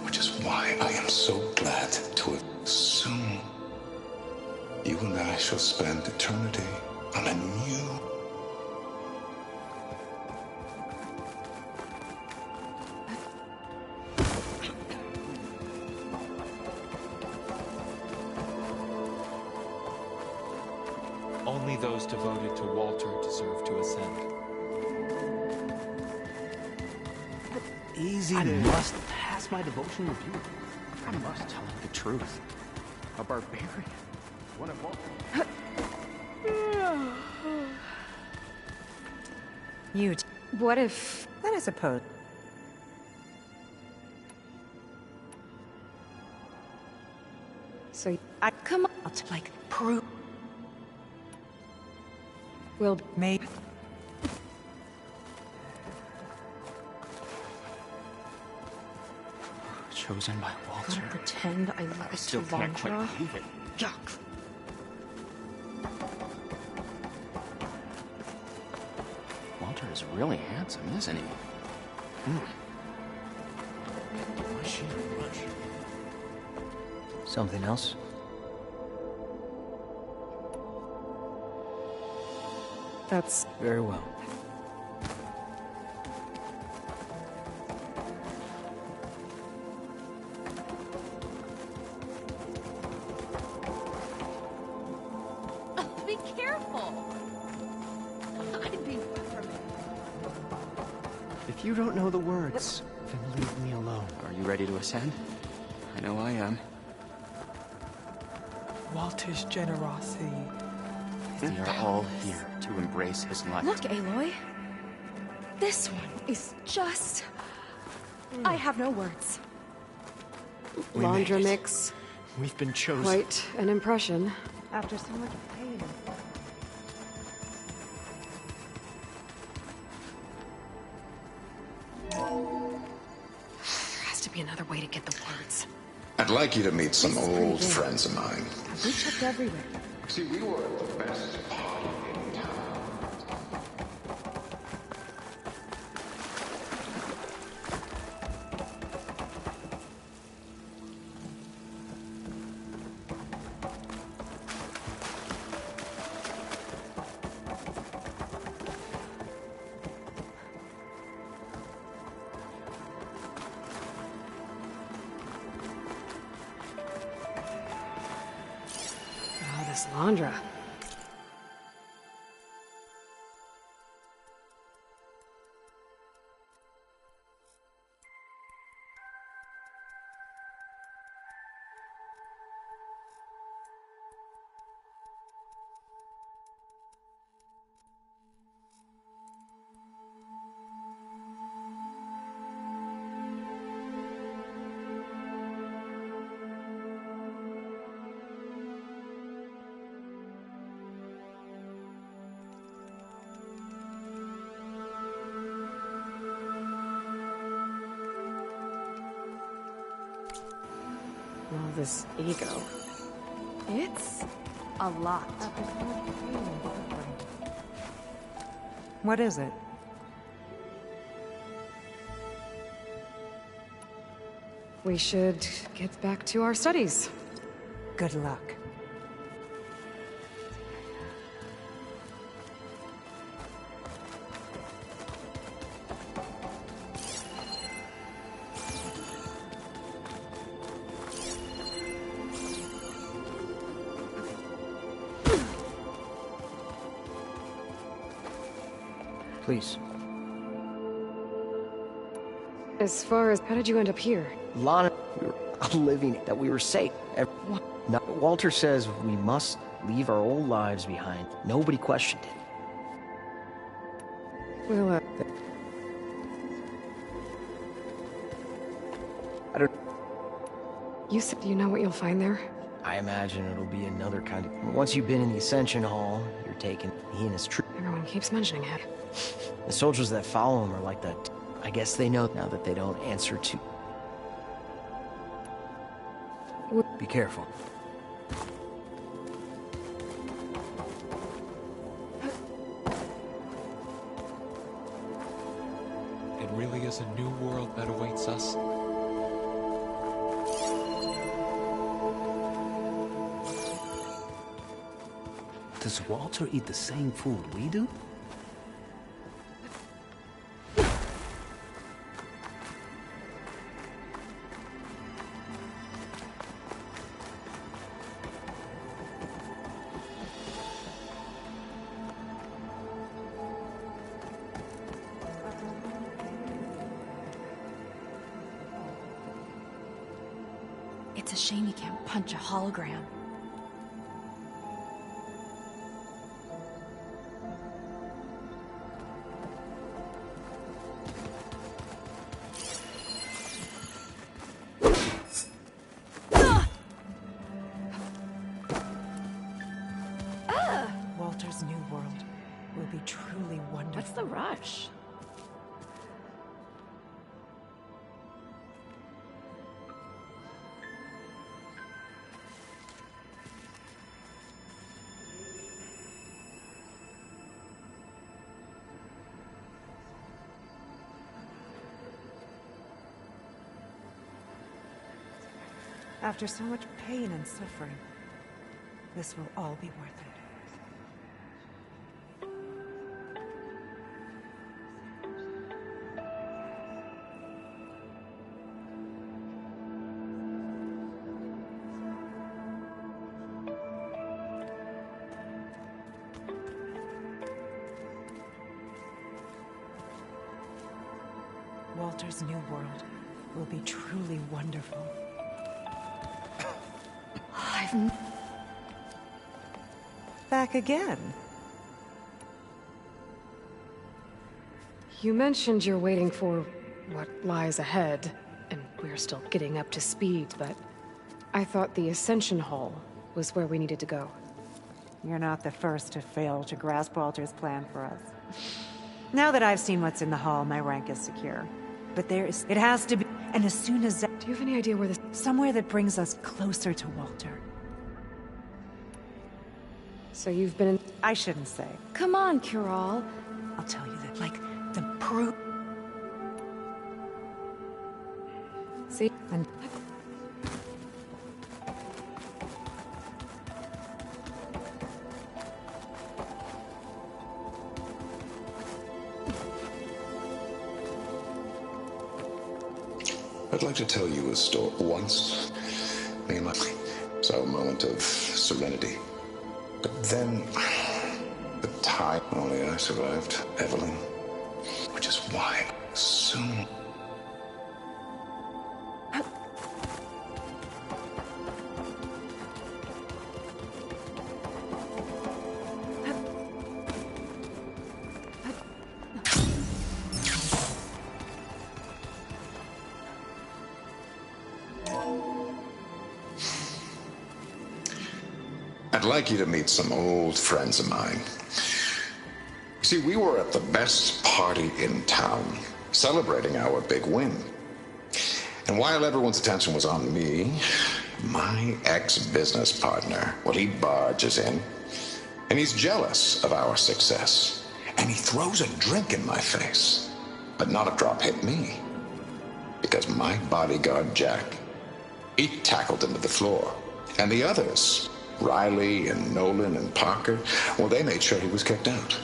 F: Which is why I am so glad to have soon. You and I shall spend eternity on a new.
H: Only those devoted to Walter deserve to ascend.
I: Easy
J: I
I: there.
J: must pass my devotion review. I must tell him the truth. A barbarian. One of Walter.
A: What if...
G: That I suppose.
A: So,
G: Come on, to like prove.
A: We'll...
G: Maybe.
J: Chosen by Walter.
C: Gotta pretend I
J: I
C: lost
J: still
C: to
J: can't quite
C: Londra.
J: believe it.
C: Yuck.
J: Walter is really handsome, isn't he? Why is she in a rush?
I: Something else?
A: That's...
I: Very well.
C: Be careful. I'd be from it.
E: If you don't know the words, then leave me alone.
J: Are you ready to ascend? I know I am.
G: Walter's generosity.
J: We are all here to embrace his light.
B: Look, Aloy. This one is just... I have no words.
J: We made
A: Londra
J: it.
A: makes
J: We've been chosen.
A: quite an impression.
G: After so much pain.
A: There has to be another way to get the words.
F: I'd like you to meet some
A: This is pretty
F: old
A: big.
F: friends of mine.
B: We checked everywhere.
F: See, we were at the best party in town.
A: Oh, this Londra. All this ego.
B: It's a lot.
G: What is it?
A: We should get back to our studies.
G: Good luck.
I: Please.
A: As far as... How did you end up here?
I: Lana, we were living that we were safe. Walter says we must leave our old lives behind. Nobody questioned it.
A: Well,
I: I don't...
A: you said you know what you'll find there?
I: I imagine it'll be another kind of... Once you've been in the Ascension Hall, you're taken. He and his troop.
A: Everyone keeps mentioning it.
I: The soldiers that follow him are like that. I guess they know now that they don't answer to... Be careful.
H: It really is a new world that awaits us.
K: Does Walter eat the same food we do?
C: It's a shame you can't punch a hologram.
G: Walter's new world.
C: Ash.
G: After so much pain and suffering, this will all be worth it. Walter's new world will be truly wonderful. Back again.
A: You mentioned you're waiting for what lies ahead, and we're still getting up to speed, but I thought the Ascension Hall was where we needed to go.
G: You're not the first to fail to grasp Walter's plan for us. Now that I've seen what's in the hall, my rank is secure. But it has to be, and as soon as...
A: Do you have any idea where this...
G: Somewhere that brings us closer to Walter.
A: So you've been in...
G: I shouldn't say.
C: Come on, Kiral.
G: I'll tell you that, like, the proof...
A: See?
G: And...
F: I'd like to tell you a story. Once, me and my... saw a moment of serenity. But then, the time, only I survived, Evelyn. Which is why soon... I'd like you to meet some old friends of mine. See, we were at the best party in town, celebrating our big win. And while everyone's attention was on me, my ex-business partner, well, he barges in, and he's jealous of our success. And he throws a drink in my face, but not a drop hit me. Because my bodyguard, Jack, he tackled him to the floor. And the others... Riley and Nolan and Parker, well, they made sure he was kicked out.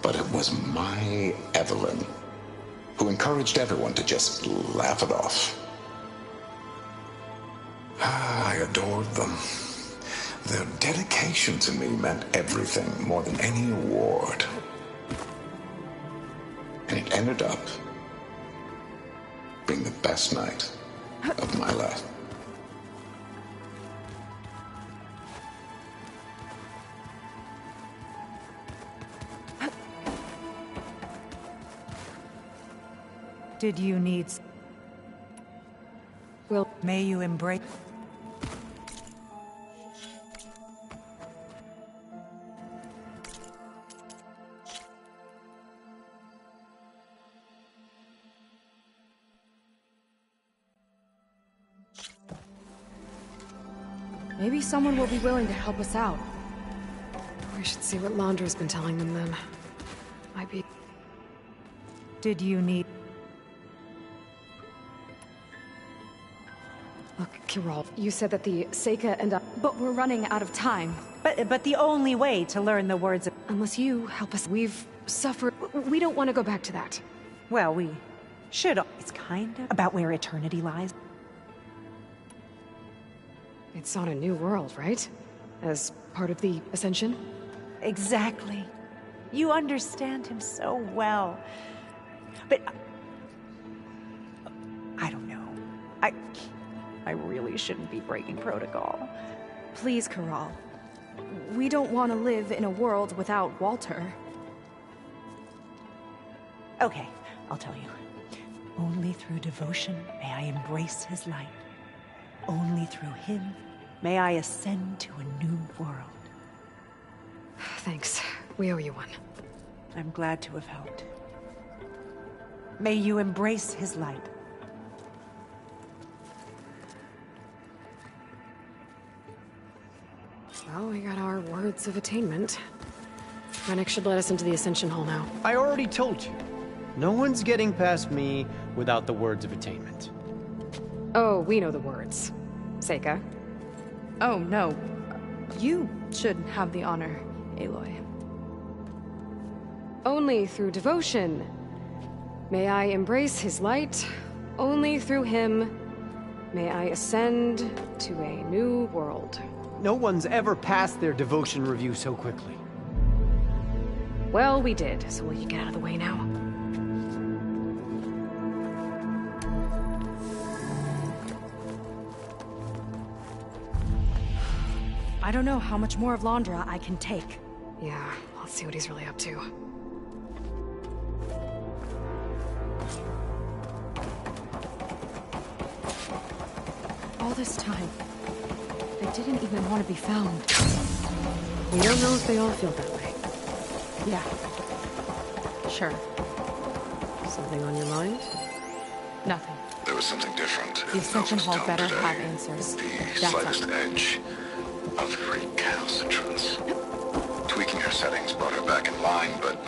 F: But it was my Evelyn who encouraged everyone to just laugh it off. I adored them. Their dedication to me meant everything, more than any award. And it ended up being the best night of my life.
G: Did you need...
A: Well,
G: may you embrace...
B: Maybe someone will be willing to help us out.
A: We should see what Londra's been telling them then. Might be...
G: Did you need...
A: Look, Kiral, you said that the Seika and I...
C: But we're running out of time.
G: But the only way to learn the words of...
A: Unless you help us, we've suffered... We don't want to go back to that.
G: Well, we should... It's kind of about where eternity lies.
A: It's on a new world, right? As part of the Ascension?
G: Exactly. You understand him so well. But... I don't know. I really shouldn't be breaking protocol.
B: Please, Kiral. We don't want to live in a world without Walter.
G: Okay, I'll tell you. Only through devotion may I embrace his light. Only through him may I ascend to a new world.
A: Thanks. We owe you one.
G: I'm glad to have helped. May you embrace his light.
A: Well, we got our words of attainment. Rennick should let us into the Ascension Hall now.
E: I already told you. No one's getting past me without the words of attainment.
A: Oh, we know the words. Seika.
B: Oh, no. You should have the honor, Aloy.
A: Only through devotion may I embrace his light. Only through him may I ascend to a new world.
E: No one's ever passed their devotion review so quickly.
A: Well, we did, so will you get out of the way now?
B: I don't know how much more of Londra I can take.
A: Yeah, let's see what he's really up to.
B: All this time, I didn't even want to be found.
A: We don't know if they all feel that way.
B: Yeah. Sure.
A: Something on your mind?
B: Nothing.
F: There was something different.
B: The Ascension Hall
F: Town
B: better
F: today.
B: have answers.
F: The
B: That's
F: slightest
B: all.
F: edge of recalcitrance. Tweaking her settings brought her back in line, but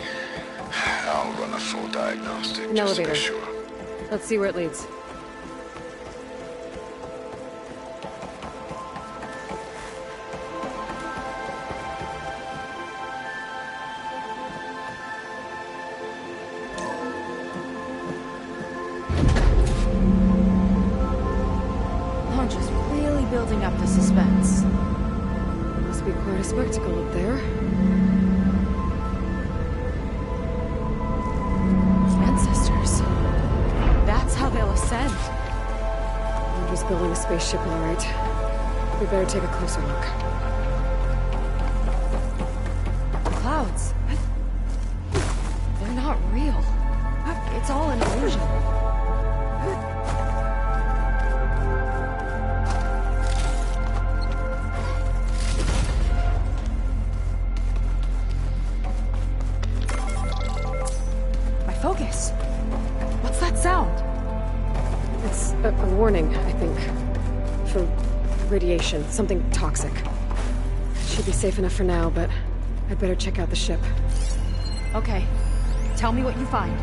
F: I'll run a full diagnostic
A: An
F: just to
A: elevator.
F: be sure.
A: Let's see where it leads.
B: Londra's really building up the suspense.
A: Must be quite a spectacle up there.
B: Ancestors. That's how they'll ascend.
A: I'm just building a spaceship, all right. We better take a closer look.
B: The clouds. They're not real. It's all an illusion. My focus. What's that sound?
A: It's a warning, I think. For radiation, something toxic. Should be safe enough for now, but I'd better check out the ship.
B: Okay. Tell me what you find.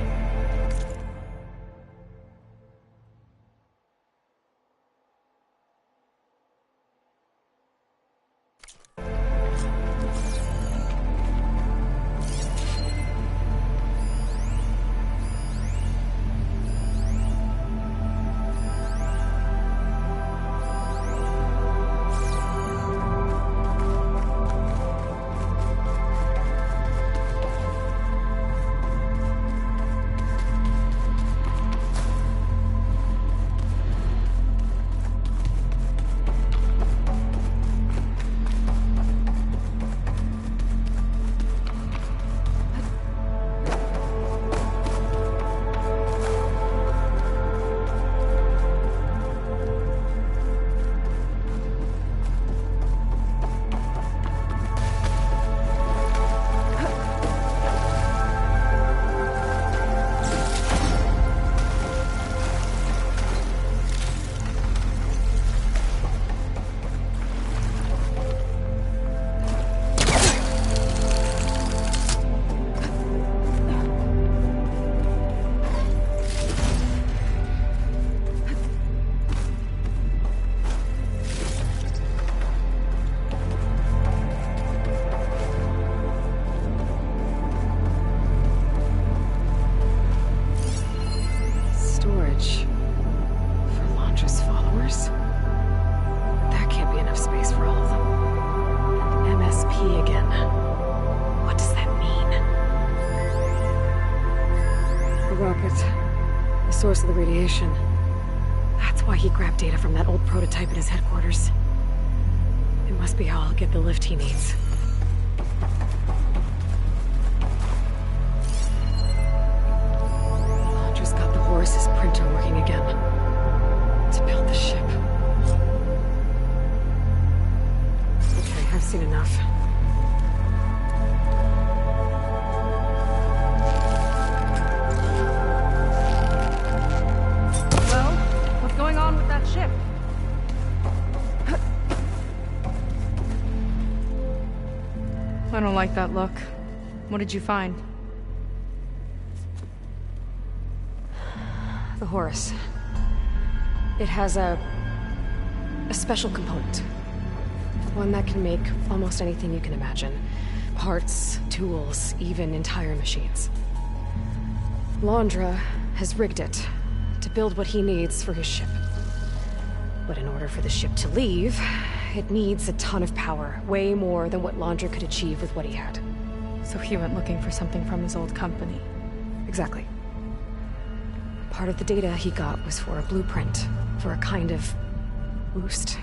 A: Storage. For Londra's followers? That can't be enough space for all of them. And MSP again. What does that mean? The rocket. The source of the radiation. That's why he grabbed data from that old prototype in his headquarters. It must be how I'll get the lift he needs. Londra's got the Horus's printer working again. To build the ship. Okay, I've seen enough.
B: ship. I don't like that look. What did you find?
A: The Horus. It has a special component. One that can make almost anything you can imagine. Parts, tools, even entire machines. Londra has rigged it to build what he needs for his ship. But in order for the ship to leave, it needs a ton of power, way more than what Londra could achieve with what he had.
B: So he went looking for something from his old company.
A: Exactly. Part of the data he got was for a blueprint, for a kind of boost.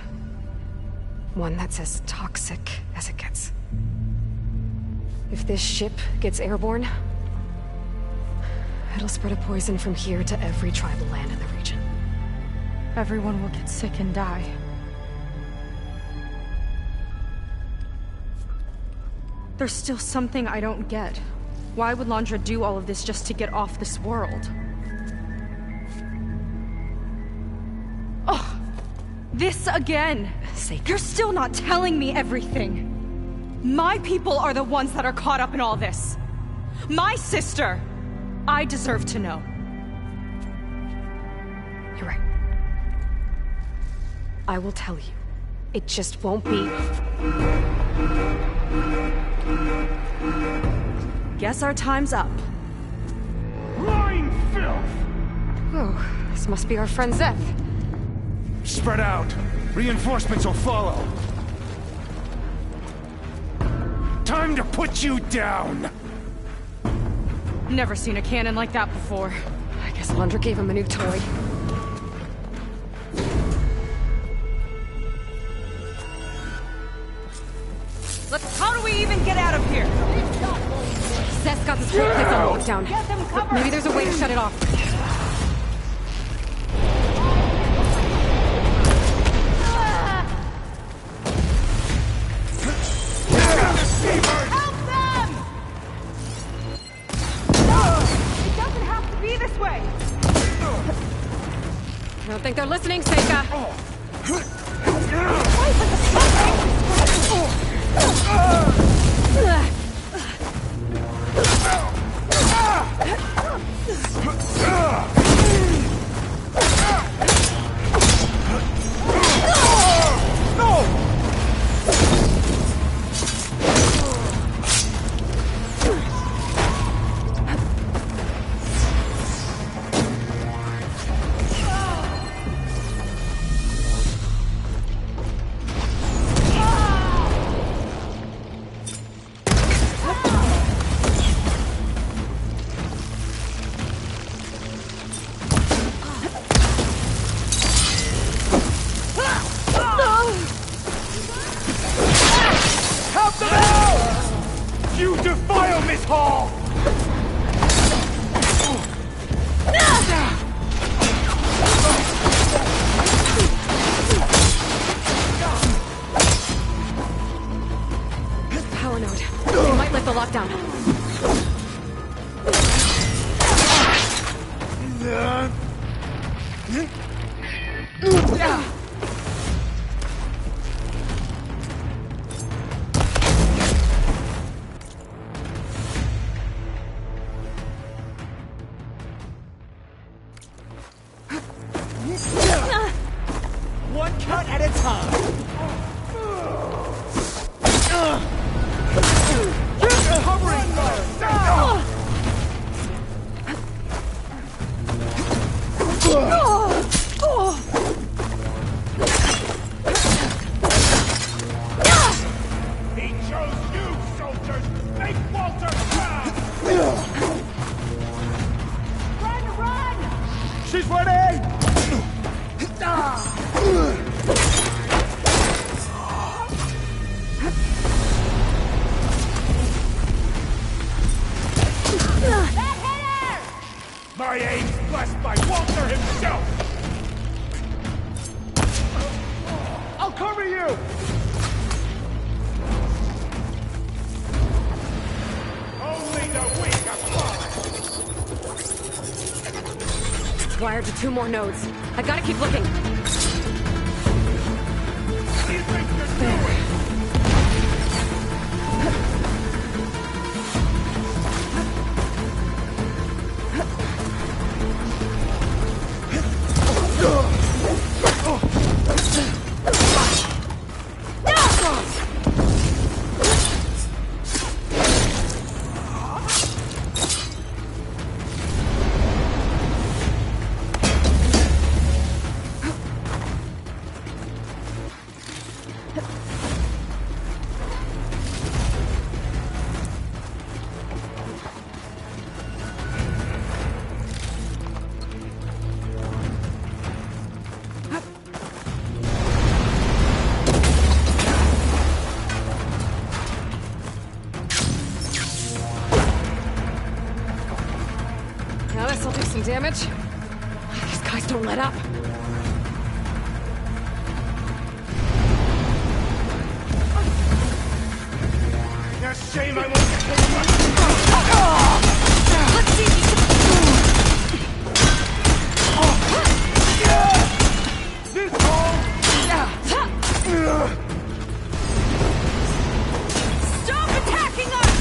A: One that's as toxic as it gets. If this ship gets airborne, it'll spread a poison from here to every tribal land in the region.
B: Everyone will get sick and die. There's still something I don't get. Why would Londra do all of this just to get off this world? Oh, this again! You're still not telling me everything. My people are the ones that are caught up in all this. My sister! I deserve to know.
A: You're right. I will tell you. It just won't be...
B: Guess our time's up.
L: Lying filth!
A: Oh, this must be our friend Zeth.
L: Spread out. Reinforcements will follow. Time to put you down!
B: Never seen a cannon like that before.
A: I guess Londra gave him a new toy.
B: How do we even get out of here?
A: Zeth's got this whole place on lockdown.
B: Get them covered.
A: Maybe there's a way to shut it off.
B: Help them! It doesn't have to be this way.
A: I don't think they're listening, Seika.
L: You defile Miss Hall!
A: Power node. They might lift the lockdown.
H: One cut at a time.
L: Covering fire! He chose you, soldiers! Make Walter proud! Run! She's ready! My aim's blessed by Walter himself! I'll cover you! Only the weak are fine!
A: It's wired to 2 more nodes. I gotta keep looking. Damage? These guys don't let up.
L: It's a shame I won't get hit.
A: Let's see if you
L: This hole!
B: Stop attacking us!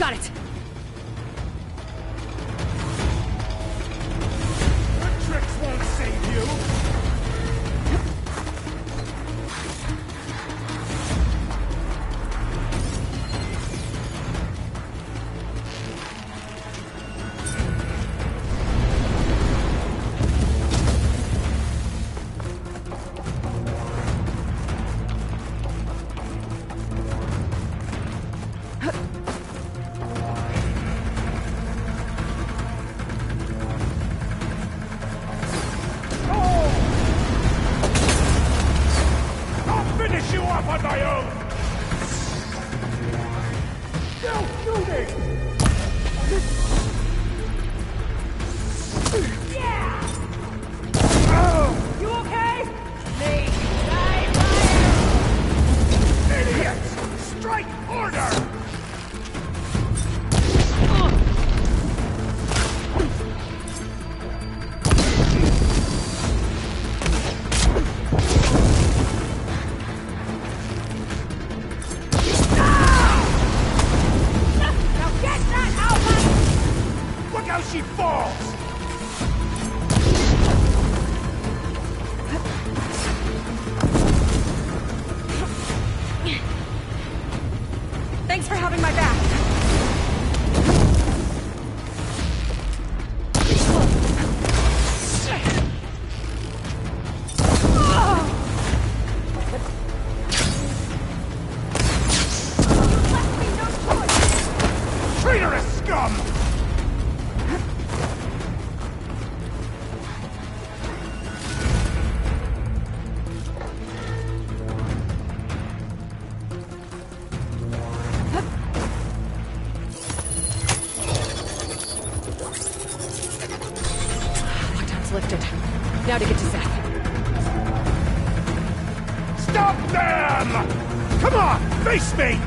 A: got it.
L: Your tricks won't save you. On my own! Still shooting! Yeah! Oh! You okay? Me! Die, idiots! Strike order! She falls!
B: Thanks for having my back.
L: Traitorous scum!
A: Lifted. Now to get to Zeph.
L: Stop them! Come on, face me!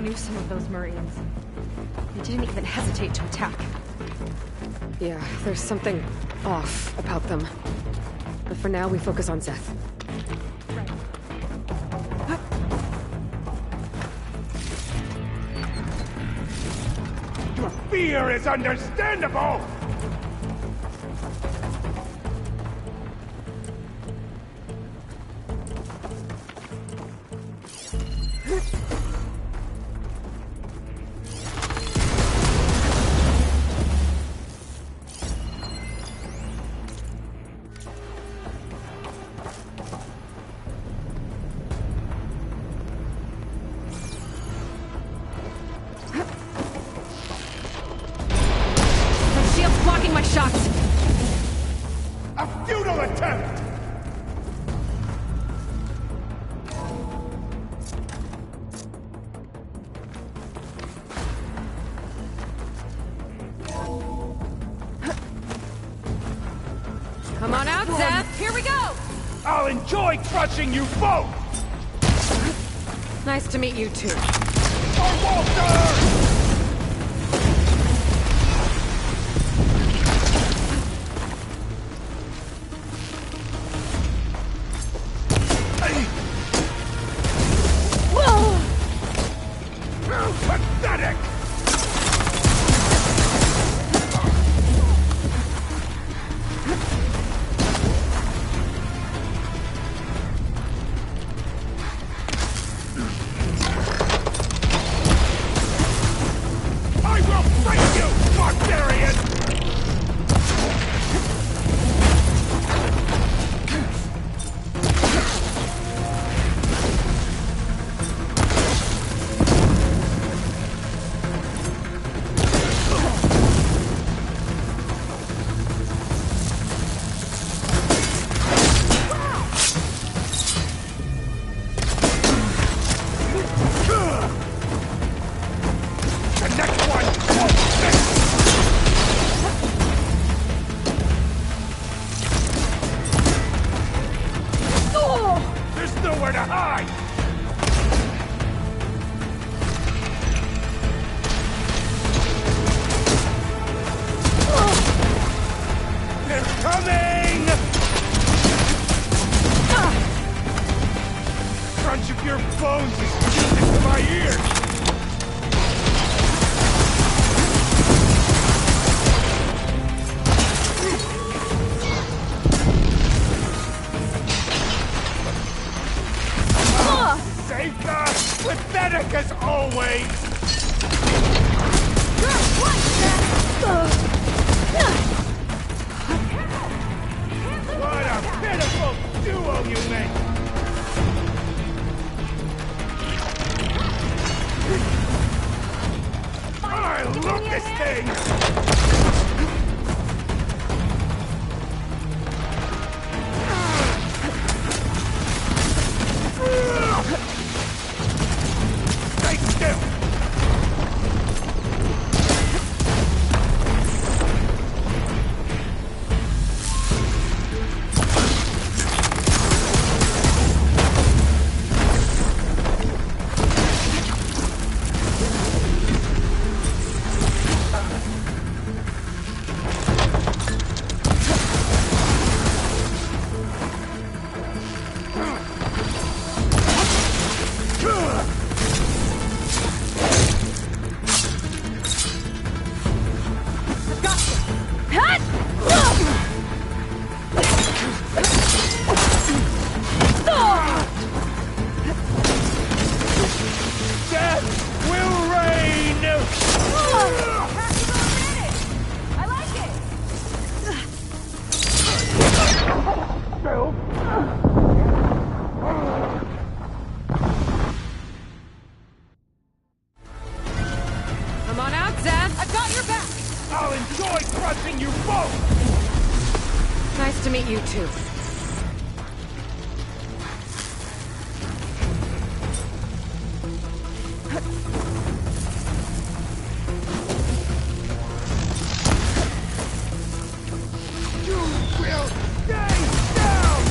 B: knew some of those Marines. They didn't even hesitate to attack.
A: Yeah, there's something off about them. But for now, we focus on Zeth.
L: Your fear is understandable!
A: My shots!
L: A futile attempt!
A: Come on out, Zeth! Here we go!
L: I'll enjoy crushing you both!
A: Nice to meet you too.
L: For Walter! Pathetic! I will break you, barbarian! Nowhere to hide! They're coming! Crunch of your bones is music to my ears! Pathetic as always! What a pitiful duo you make! I love this thing!
A: Come on out, Zeth! I've got your back!
L: I'll enjoy crushing you both!
A: Nice to meet you too.
L: You will stay down!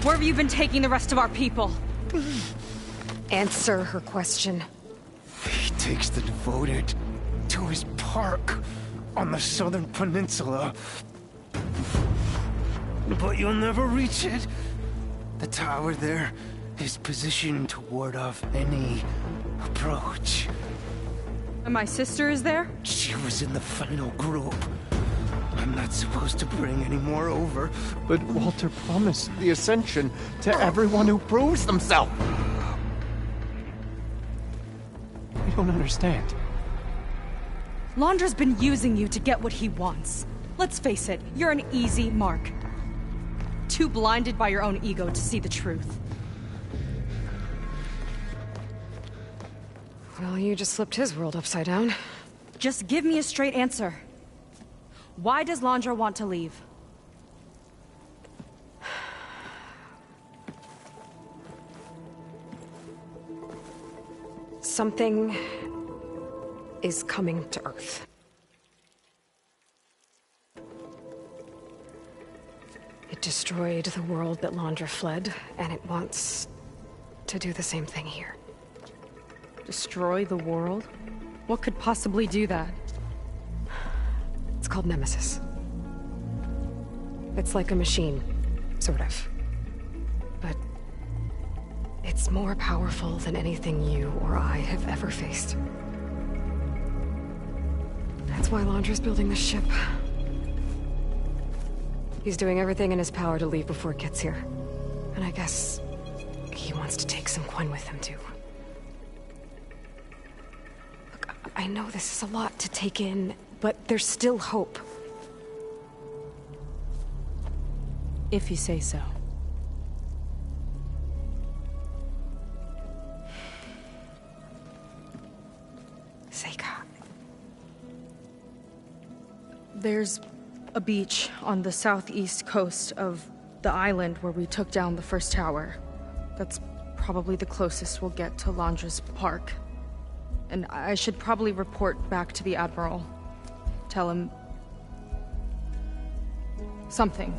B: Where have you been taking the rest of our people?
A: Answer her question.
M: He takes the devoted to his park on the southern peninsula. But you'll never reach it. The tower there is positioned to ward off any approach.
B: And my sister is there?
M: She was in the final group. I'm not supposed to bring any more over.
E: But Walter promised the Ascension to everyone who proves themselves. I don't understand.
B: Londra's been using you to get what he wants. Let's face it, you're an easy mark. Too blinded by your own ego to see the truth.
A: Well, you just flipped his world upside down.
B: Just give me a straight answer. Why does Londra want to leave?
A: Something is coming to Earth. It destroyed the world that Londra fled, and it wants to do the same thing here.
B: Destroy the world? What could possibly do that?
A: It's called Nemesis. It's like a machine, sort of. But it's more powerful than anything you or I have ever faced. That's why Londra's building this ship. He's doing everything in his power to leave before it gets here. And I guess he wants to take some Quen with him, too. Look, I know this is a lot to take in, but there's still hope.
B: If you say so.
A: Seika.
B: There's a beach on the southeast coast of the island where we took down the first tower. That's probably the closest we'll get to Londra's park. And I should probably report back to the Admiral. Tell him something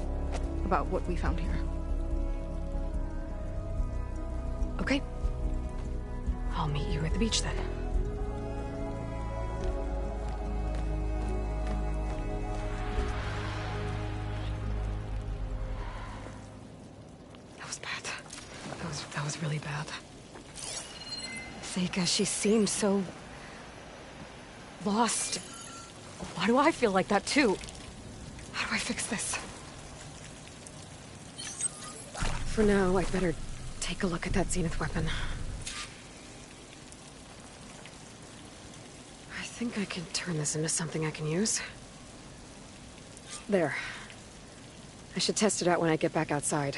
B: about what we found here.
A: Okay. I'll meet you at the beach then. That was bad. That was really bad. Seika, she seemed so lost. Why do I feel like that too? How do I fix this? For now, I'd better take a look at that Zenith weapon. I think I can turn this into something I can use. There. I should test it out when I get back outside.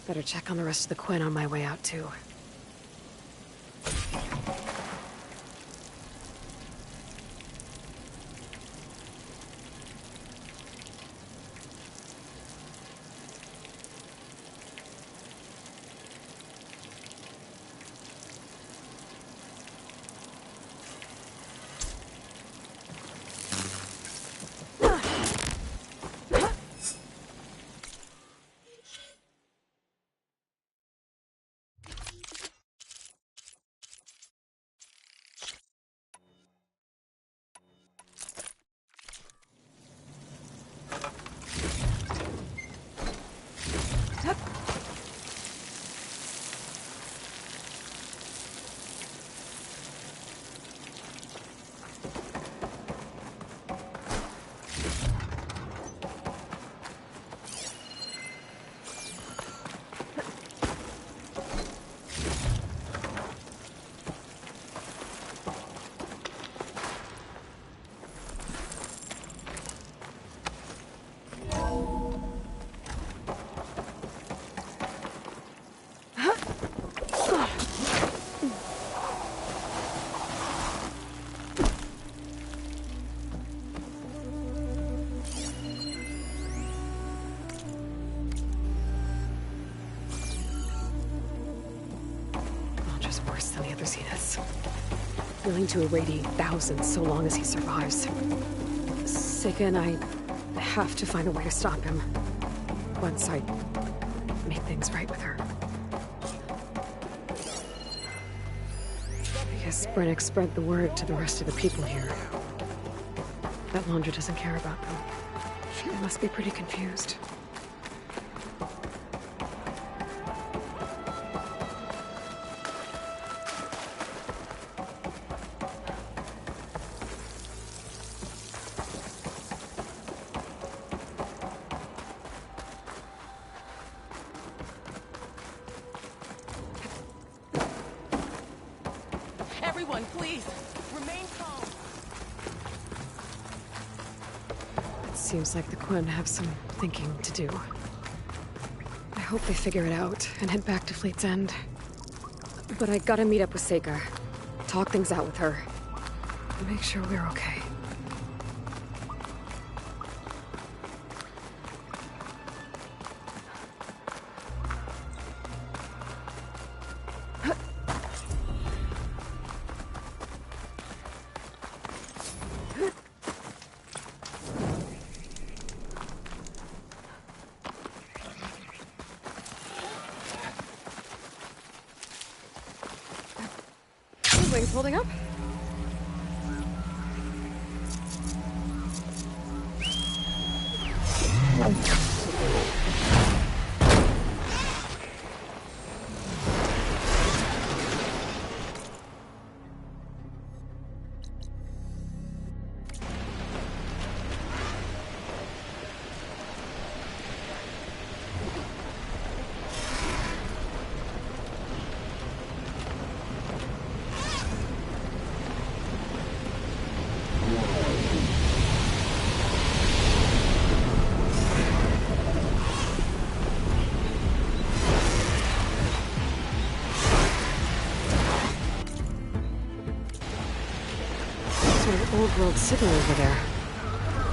A: Better check on the rest of the Quen on my way out, too. Worse than the other Zeniths. Willing to irradiate thousands so long as he survives. Seika and I have to find a way to stop him. Once I make things right with her. I guess Brennick spread the word to the rest of the people here. That Londra doesn't care about them. They must be pretty confused.
D: one, please. Remain calm.
A: It seems like the Quen have some thinking to do. I hope they figure it out and head back to Fleet's End. But I gotta meet up with Seika. Talk things out with her. Make sure we're okay. Wings holding up? Old world city over there.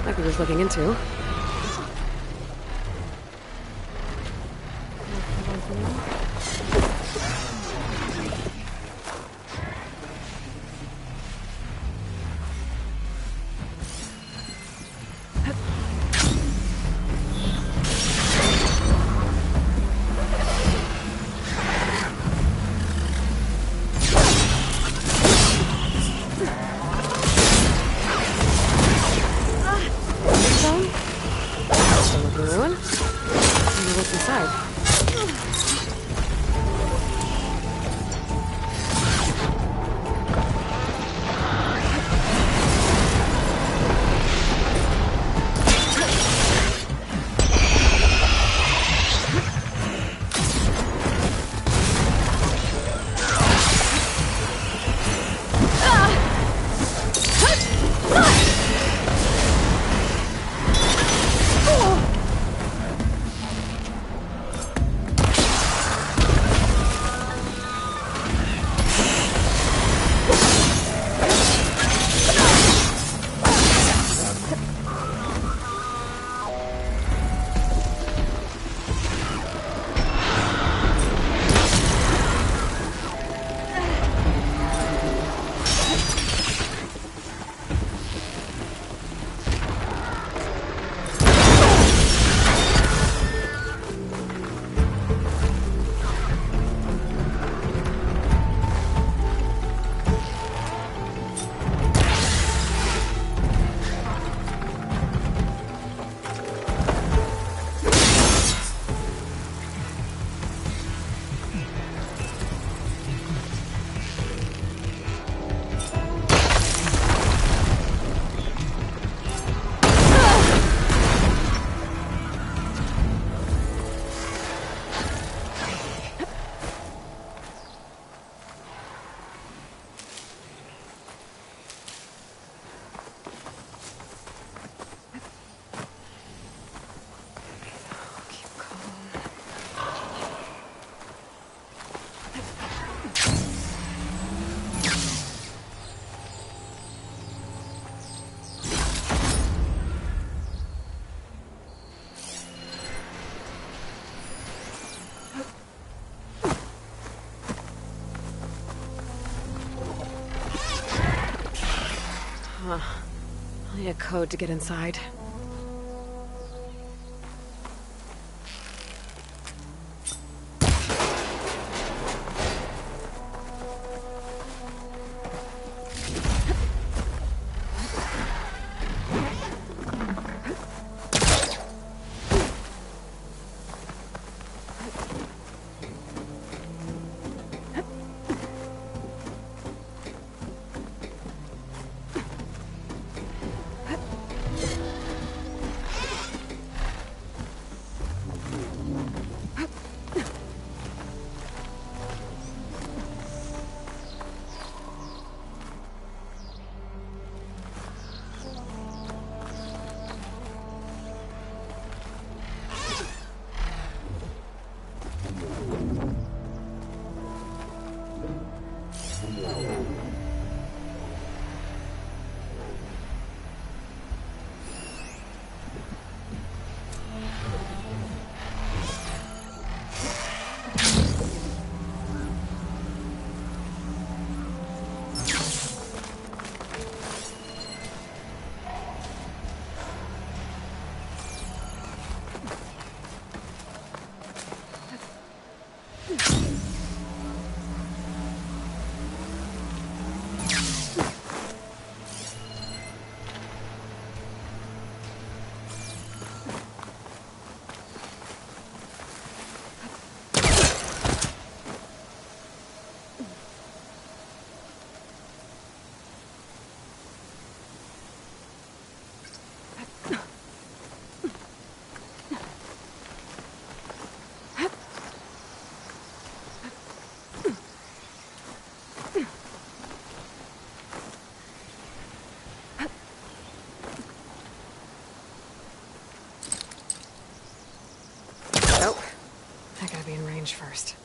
A: Like we was looking into. I need a code to get inside. gotta be in range first.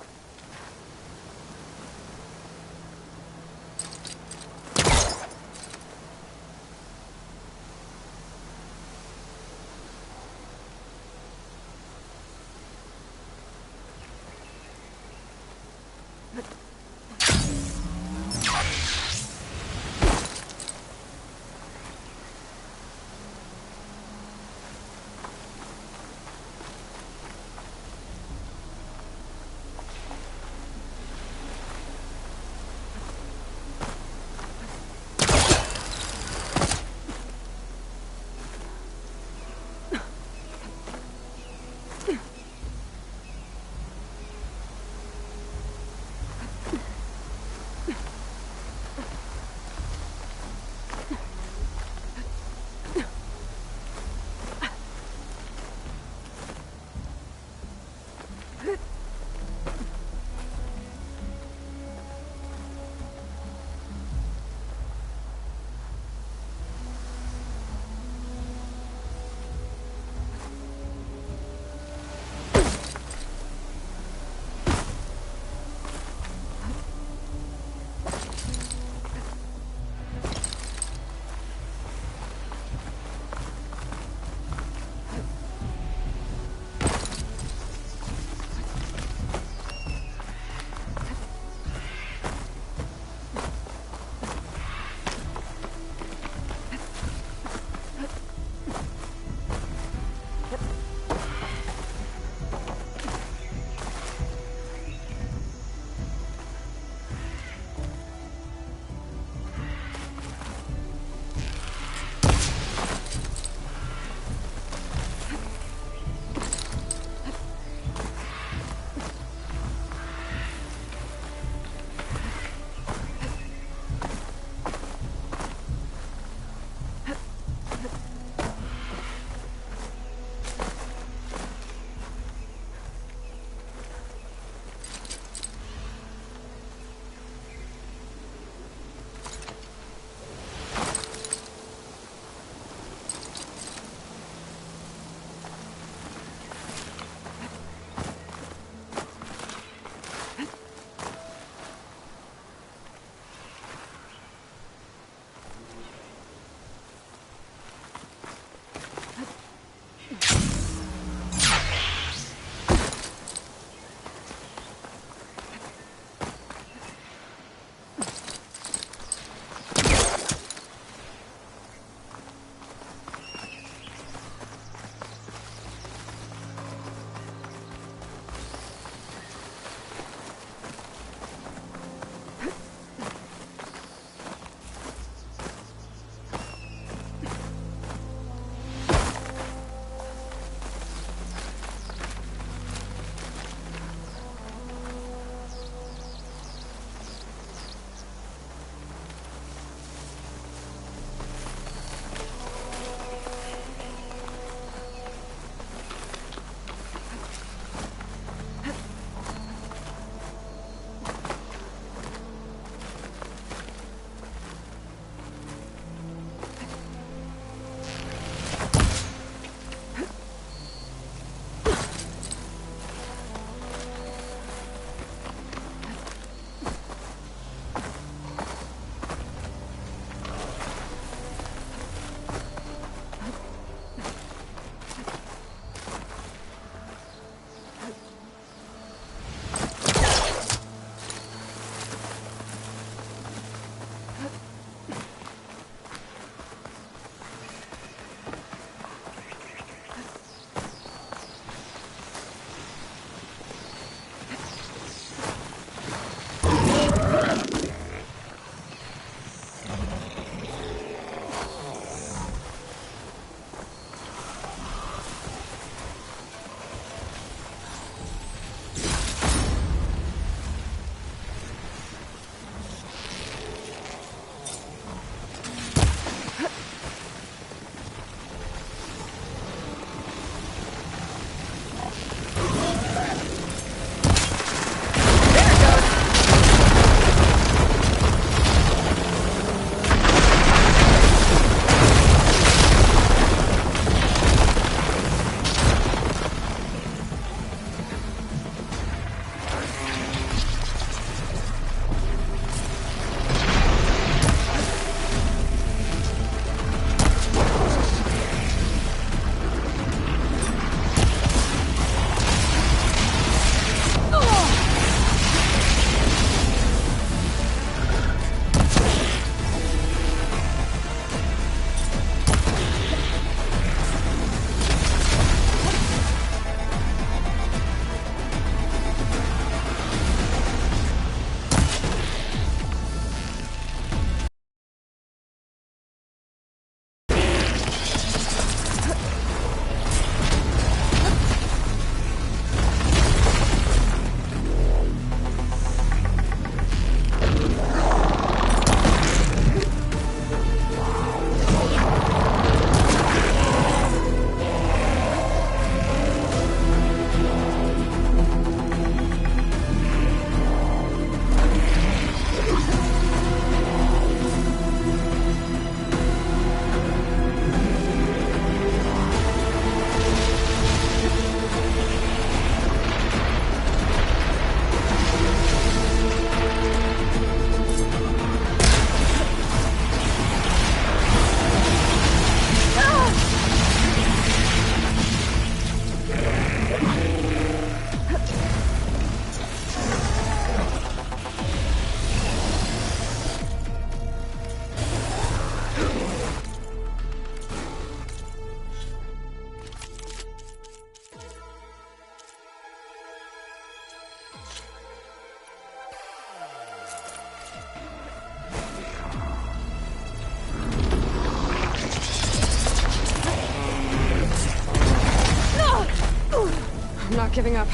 A: I'm not giving up.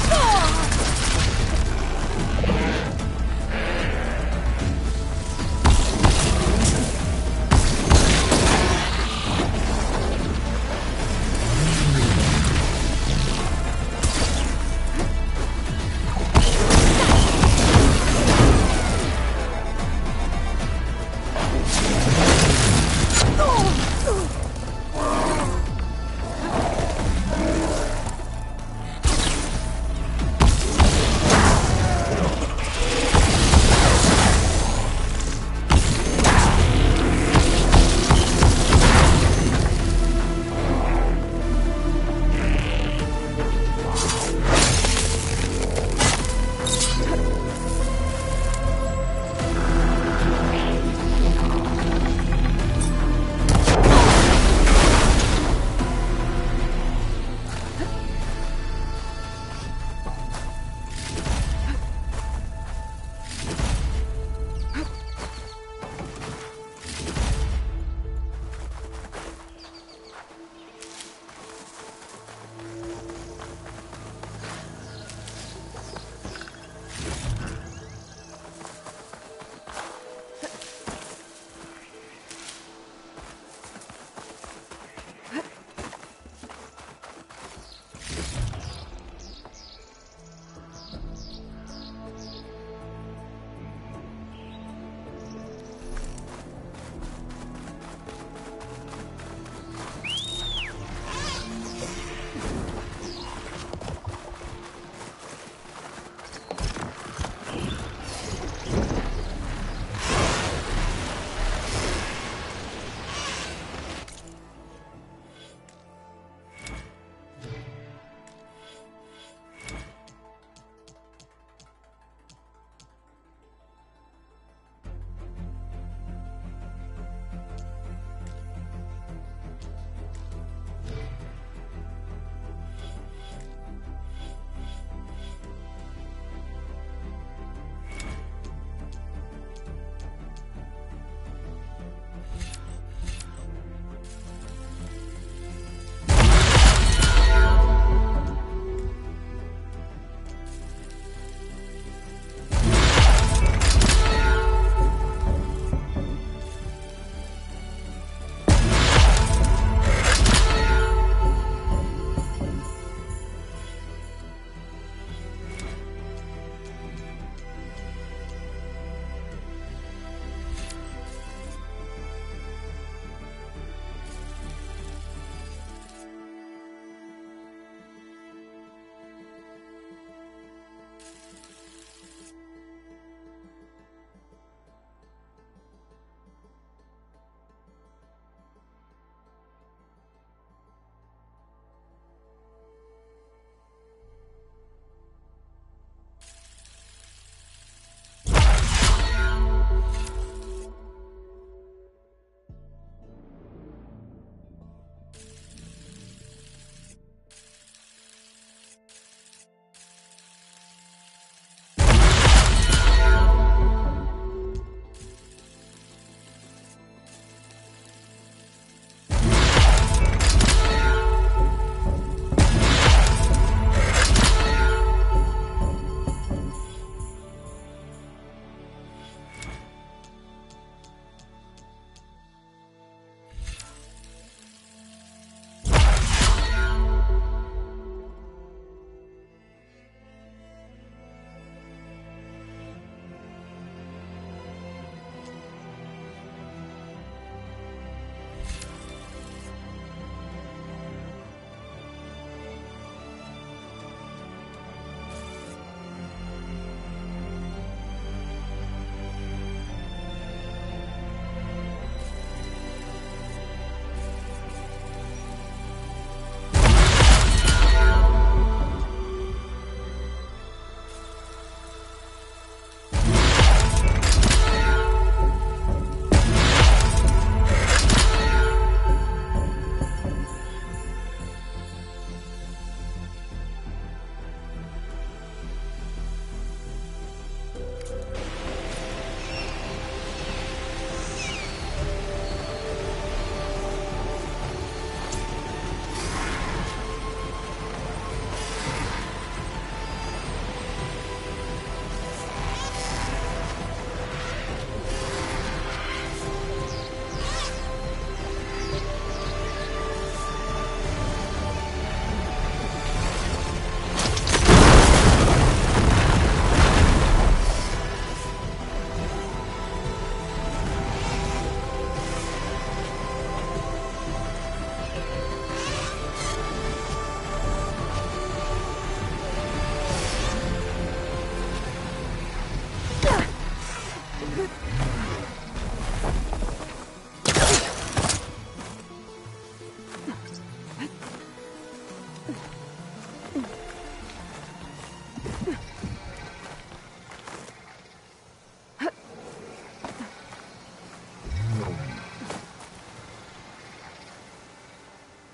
B: Ah!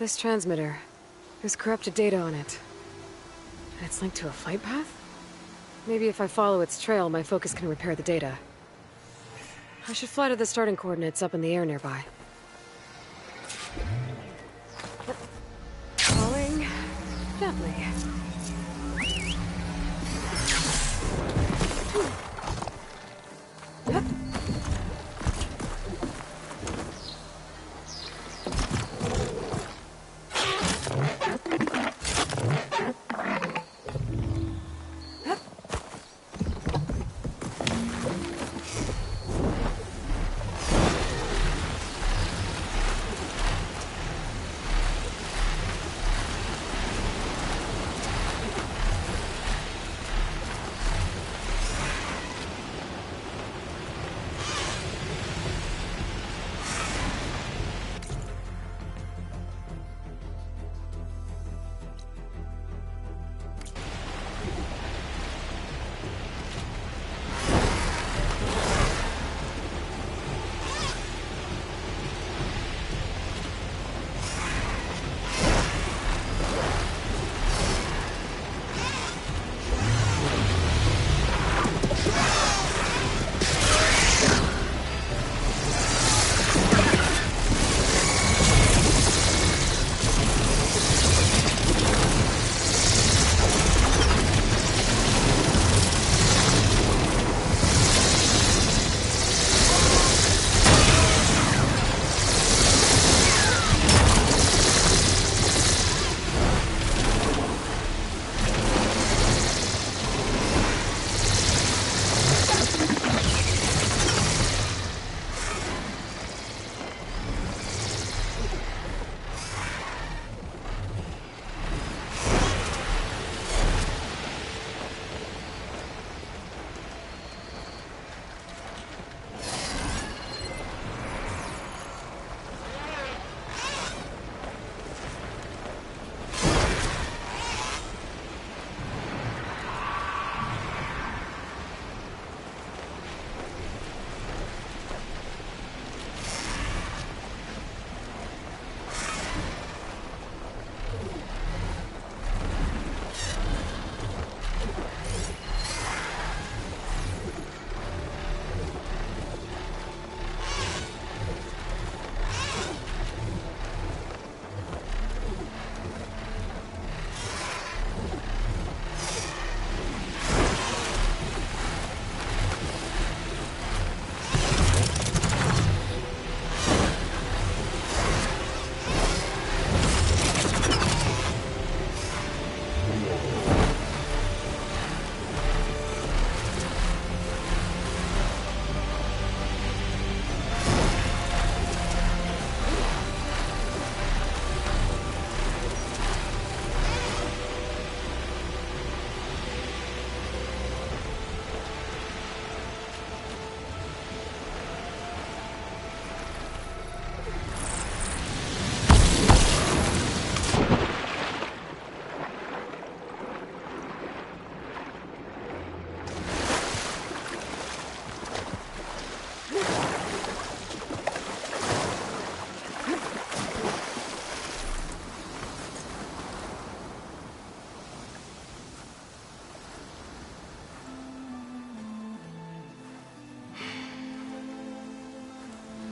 A: This transmitter. There's corrupted data on it. And it's linked to a flight path? Maybe if I follow its trail, my focus can repair the data. I should fly to the starting coordinates up in the air nearby. Falling gently.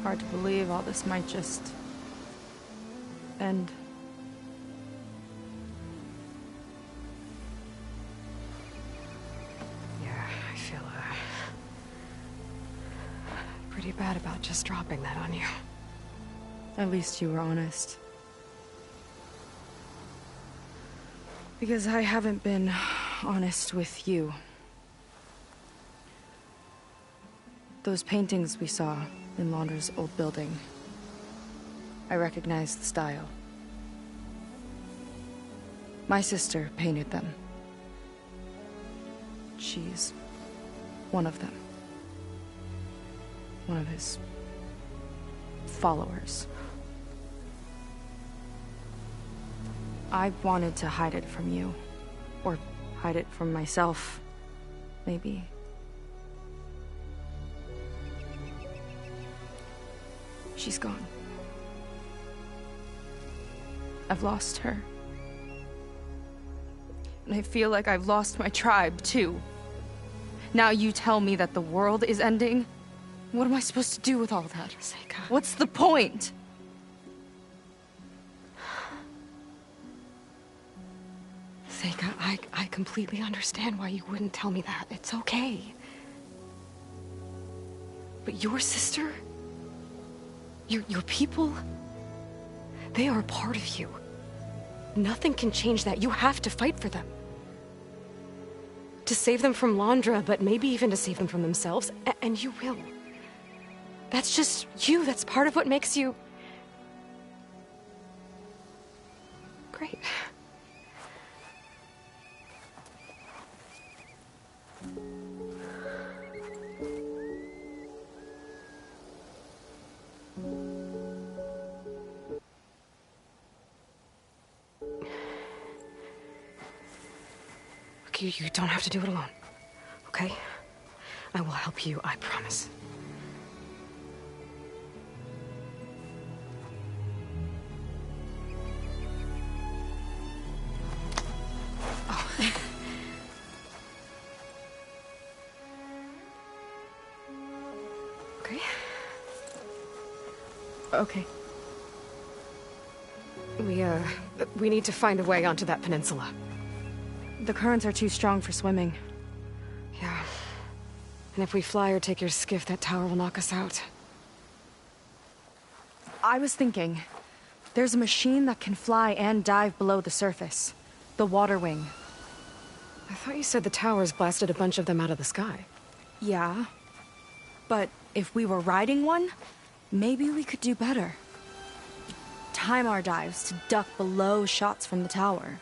B: Hard to believe all this might just end.
A: Yeah, I feel pretty bad about just dropping that on you.
B: At least you were honest. Because I haven't been honest with you. Those paintings we saw in Launder's old building, I recognize the style. My sister painted them. She's one of them. One of his followers. I wanted to hide it from you. Or hide it from myself, maybe. She's gone. I've lost her. And I feel like I've lost my tribe, too. Now you tell me that the world is ending? What am I supposed to do with all that?
A: Seika.
B: What's the point?
A: Seika, I completely understand why you wouldn't tell me that. It's okay. But your sister, your people, they are a part of you. Nothing can change that. You have to fight for them. To save them from Londra, but maybe even to save them from themselves, and you will. That's just you. That's part of what makes you... great. You don't have to do it alone, okay? I will help you, I promise. Oh. Okay.
B: Okay.
A: We need to find a way onto that peninsula.
B: The currents are too strong for swimming.
A: Yeah. And if we fly or take your skiff, that tower will knock us out.
B: I was thinking, there's a machine that can fly and dive below the surface. The Water Wing.
A: I thought you said the towers blasted a bunch of them out of the sky.
B: Yeah. But if we were riding one, maybe we could do better. Time our dives to duck below shots from the tower.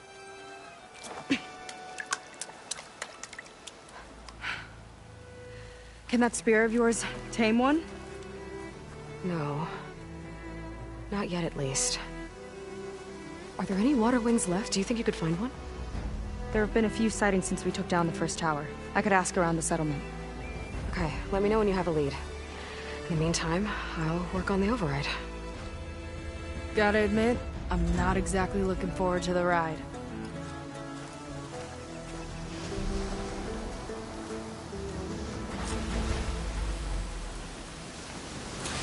B: Can that spear of yours tame one?
A: No. Not yet, at least. Are there any water wings left? Do you think you could find one?
B: There have been a few sightings since we took down the first tower. I could ask around the settlement.
A: Okay, let me know when you have a lead. In the meantime, I'll work on the override.
B: Gotta admit, I'm not exactly looking forward to the ride.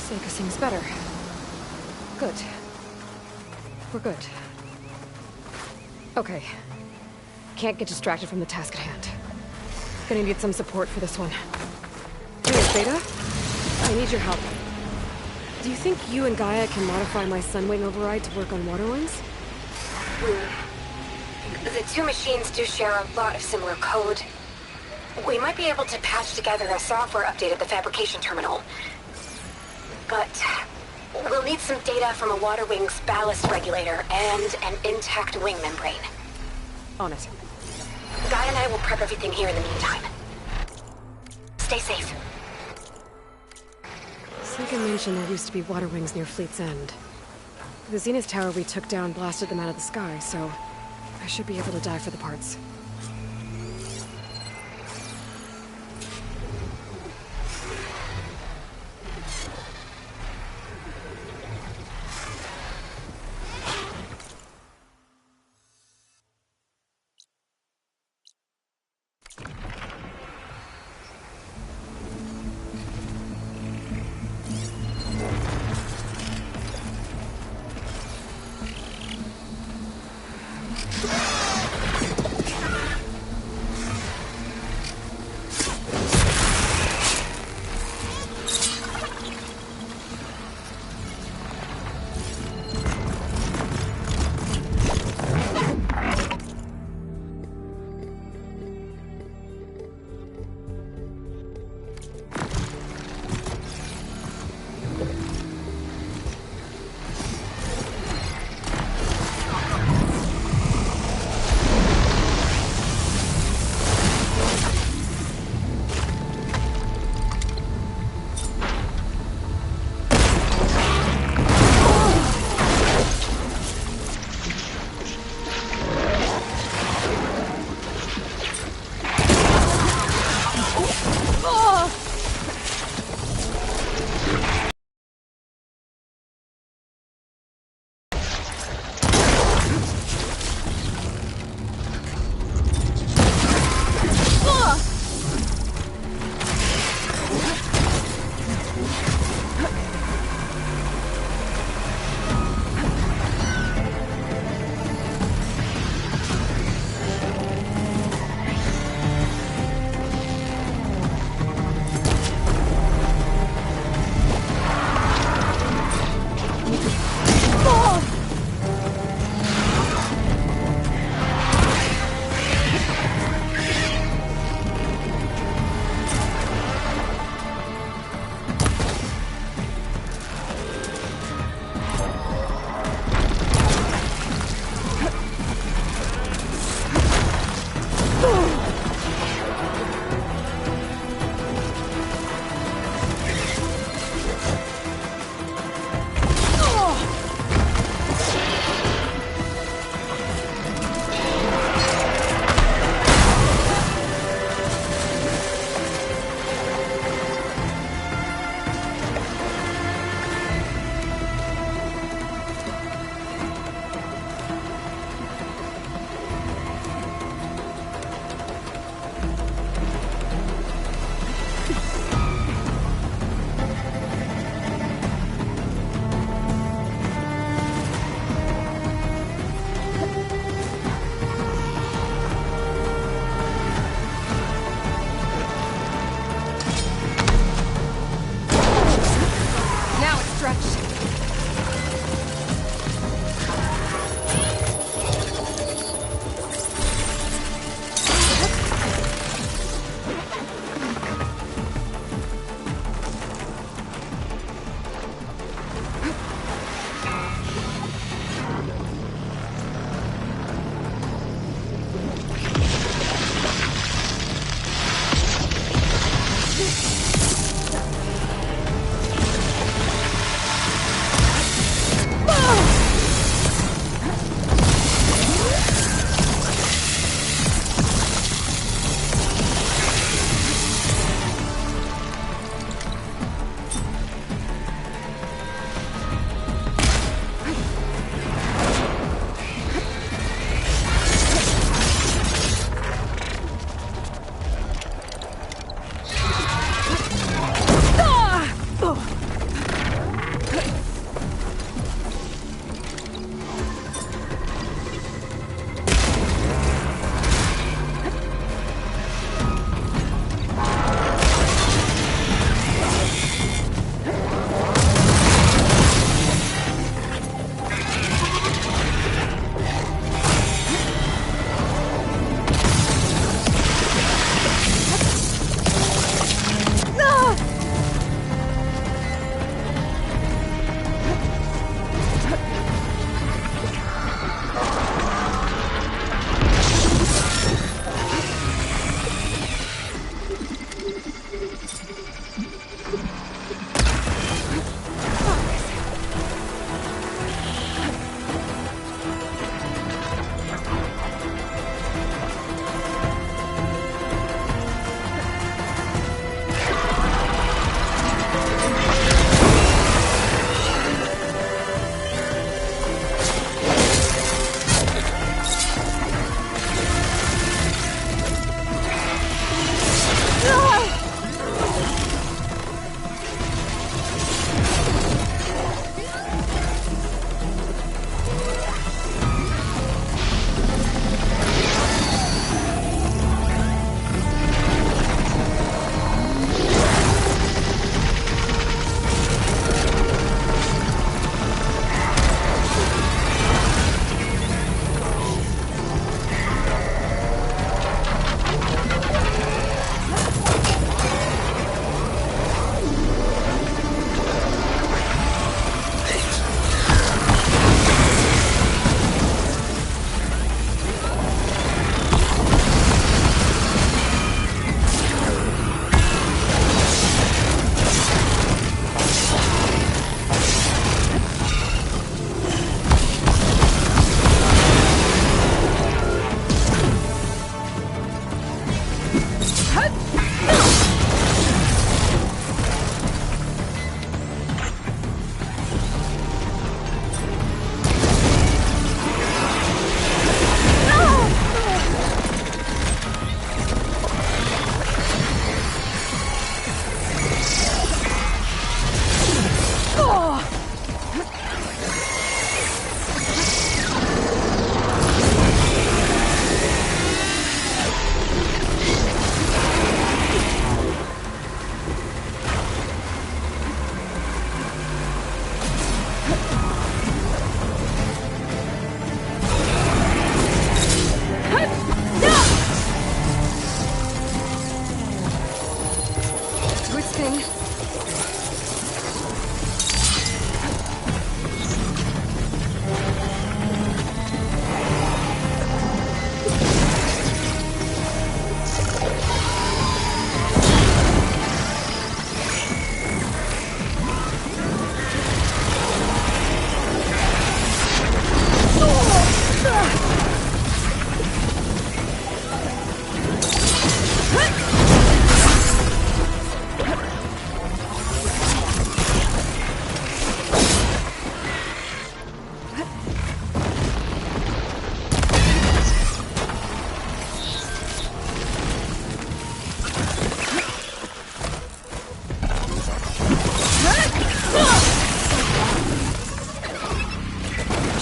A: Seika seems better. Good. We're good. Okay. Can't get distracted from the task at hand. Gonna need some support for this one. Hey, Beta? I need your help. Do you think you and Gaia can modify my Sunwing override to work on water wings?
N: The two machines do share a lot of similar code. We might be able to patch together a software update at the fabrication terminal. But we'll need some data from a water wing's ballast regulator and an intact wing membrane.
A: On it.
N: Gaia and I will prep everything here in the meantime. Stay safe.
A: Seika mentioned there used to be water wings near Fleet's End. The Zenith Tower we took down blasted them out of the sky, so I should be able to dive for the parts.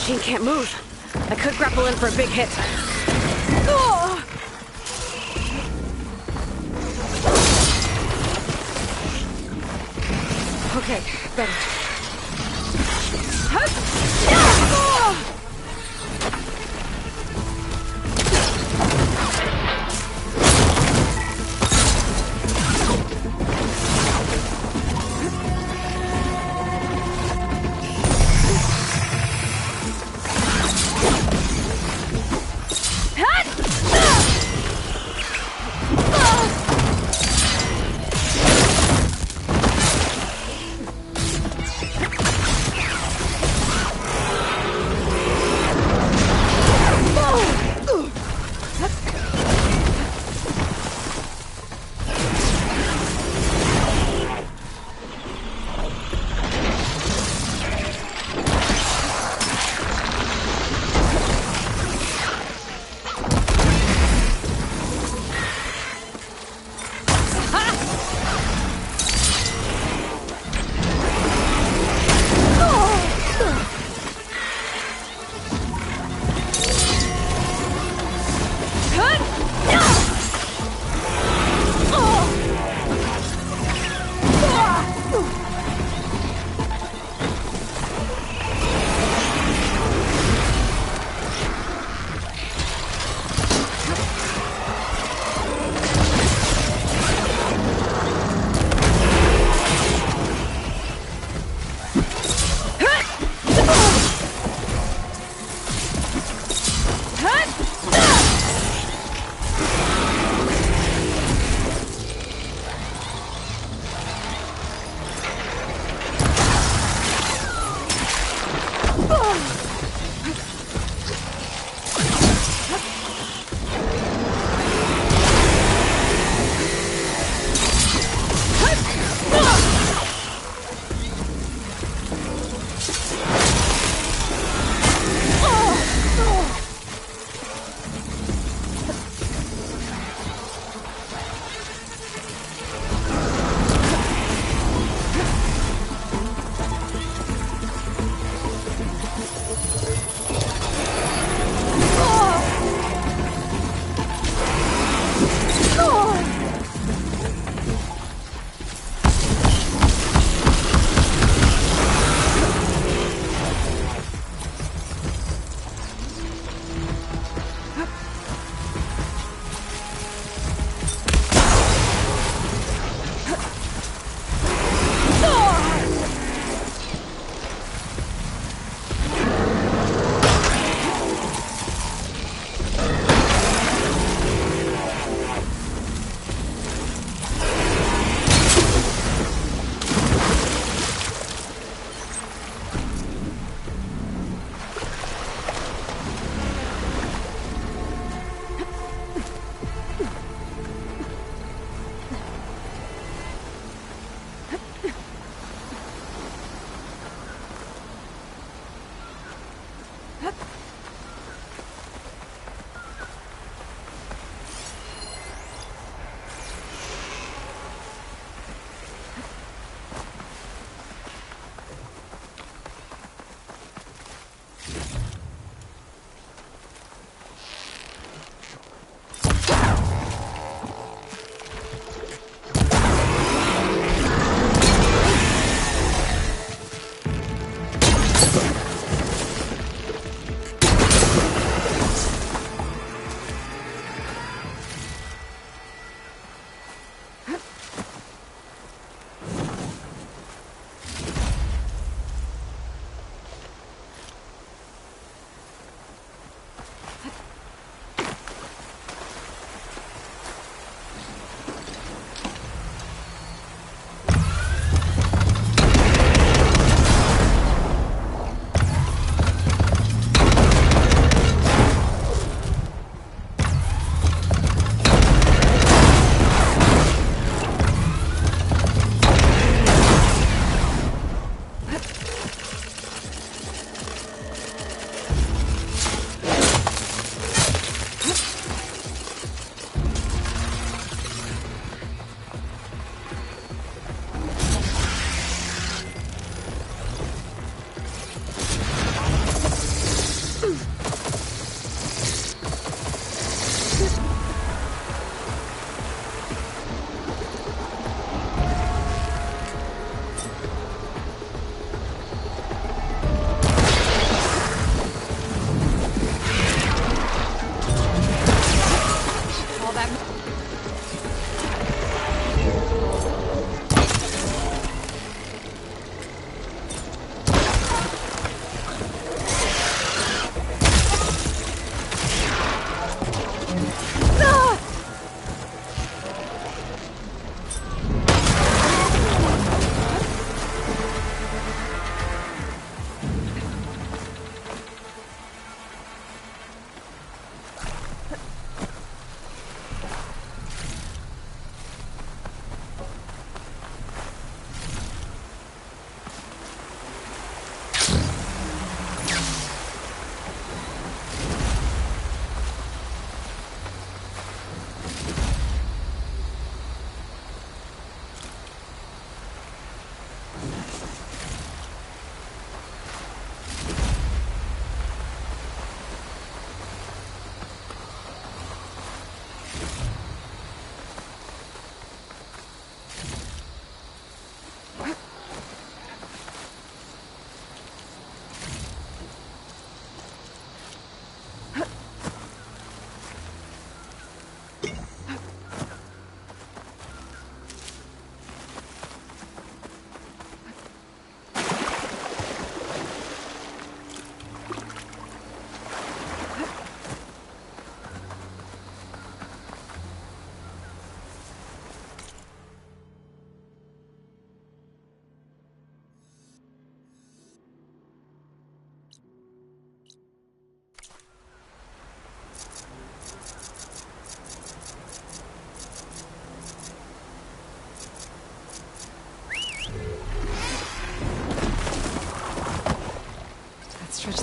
A: Machine can't move. I could grapple in for a big hit. Okay, better.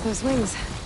A: those wings.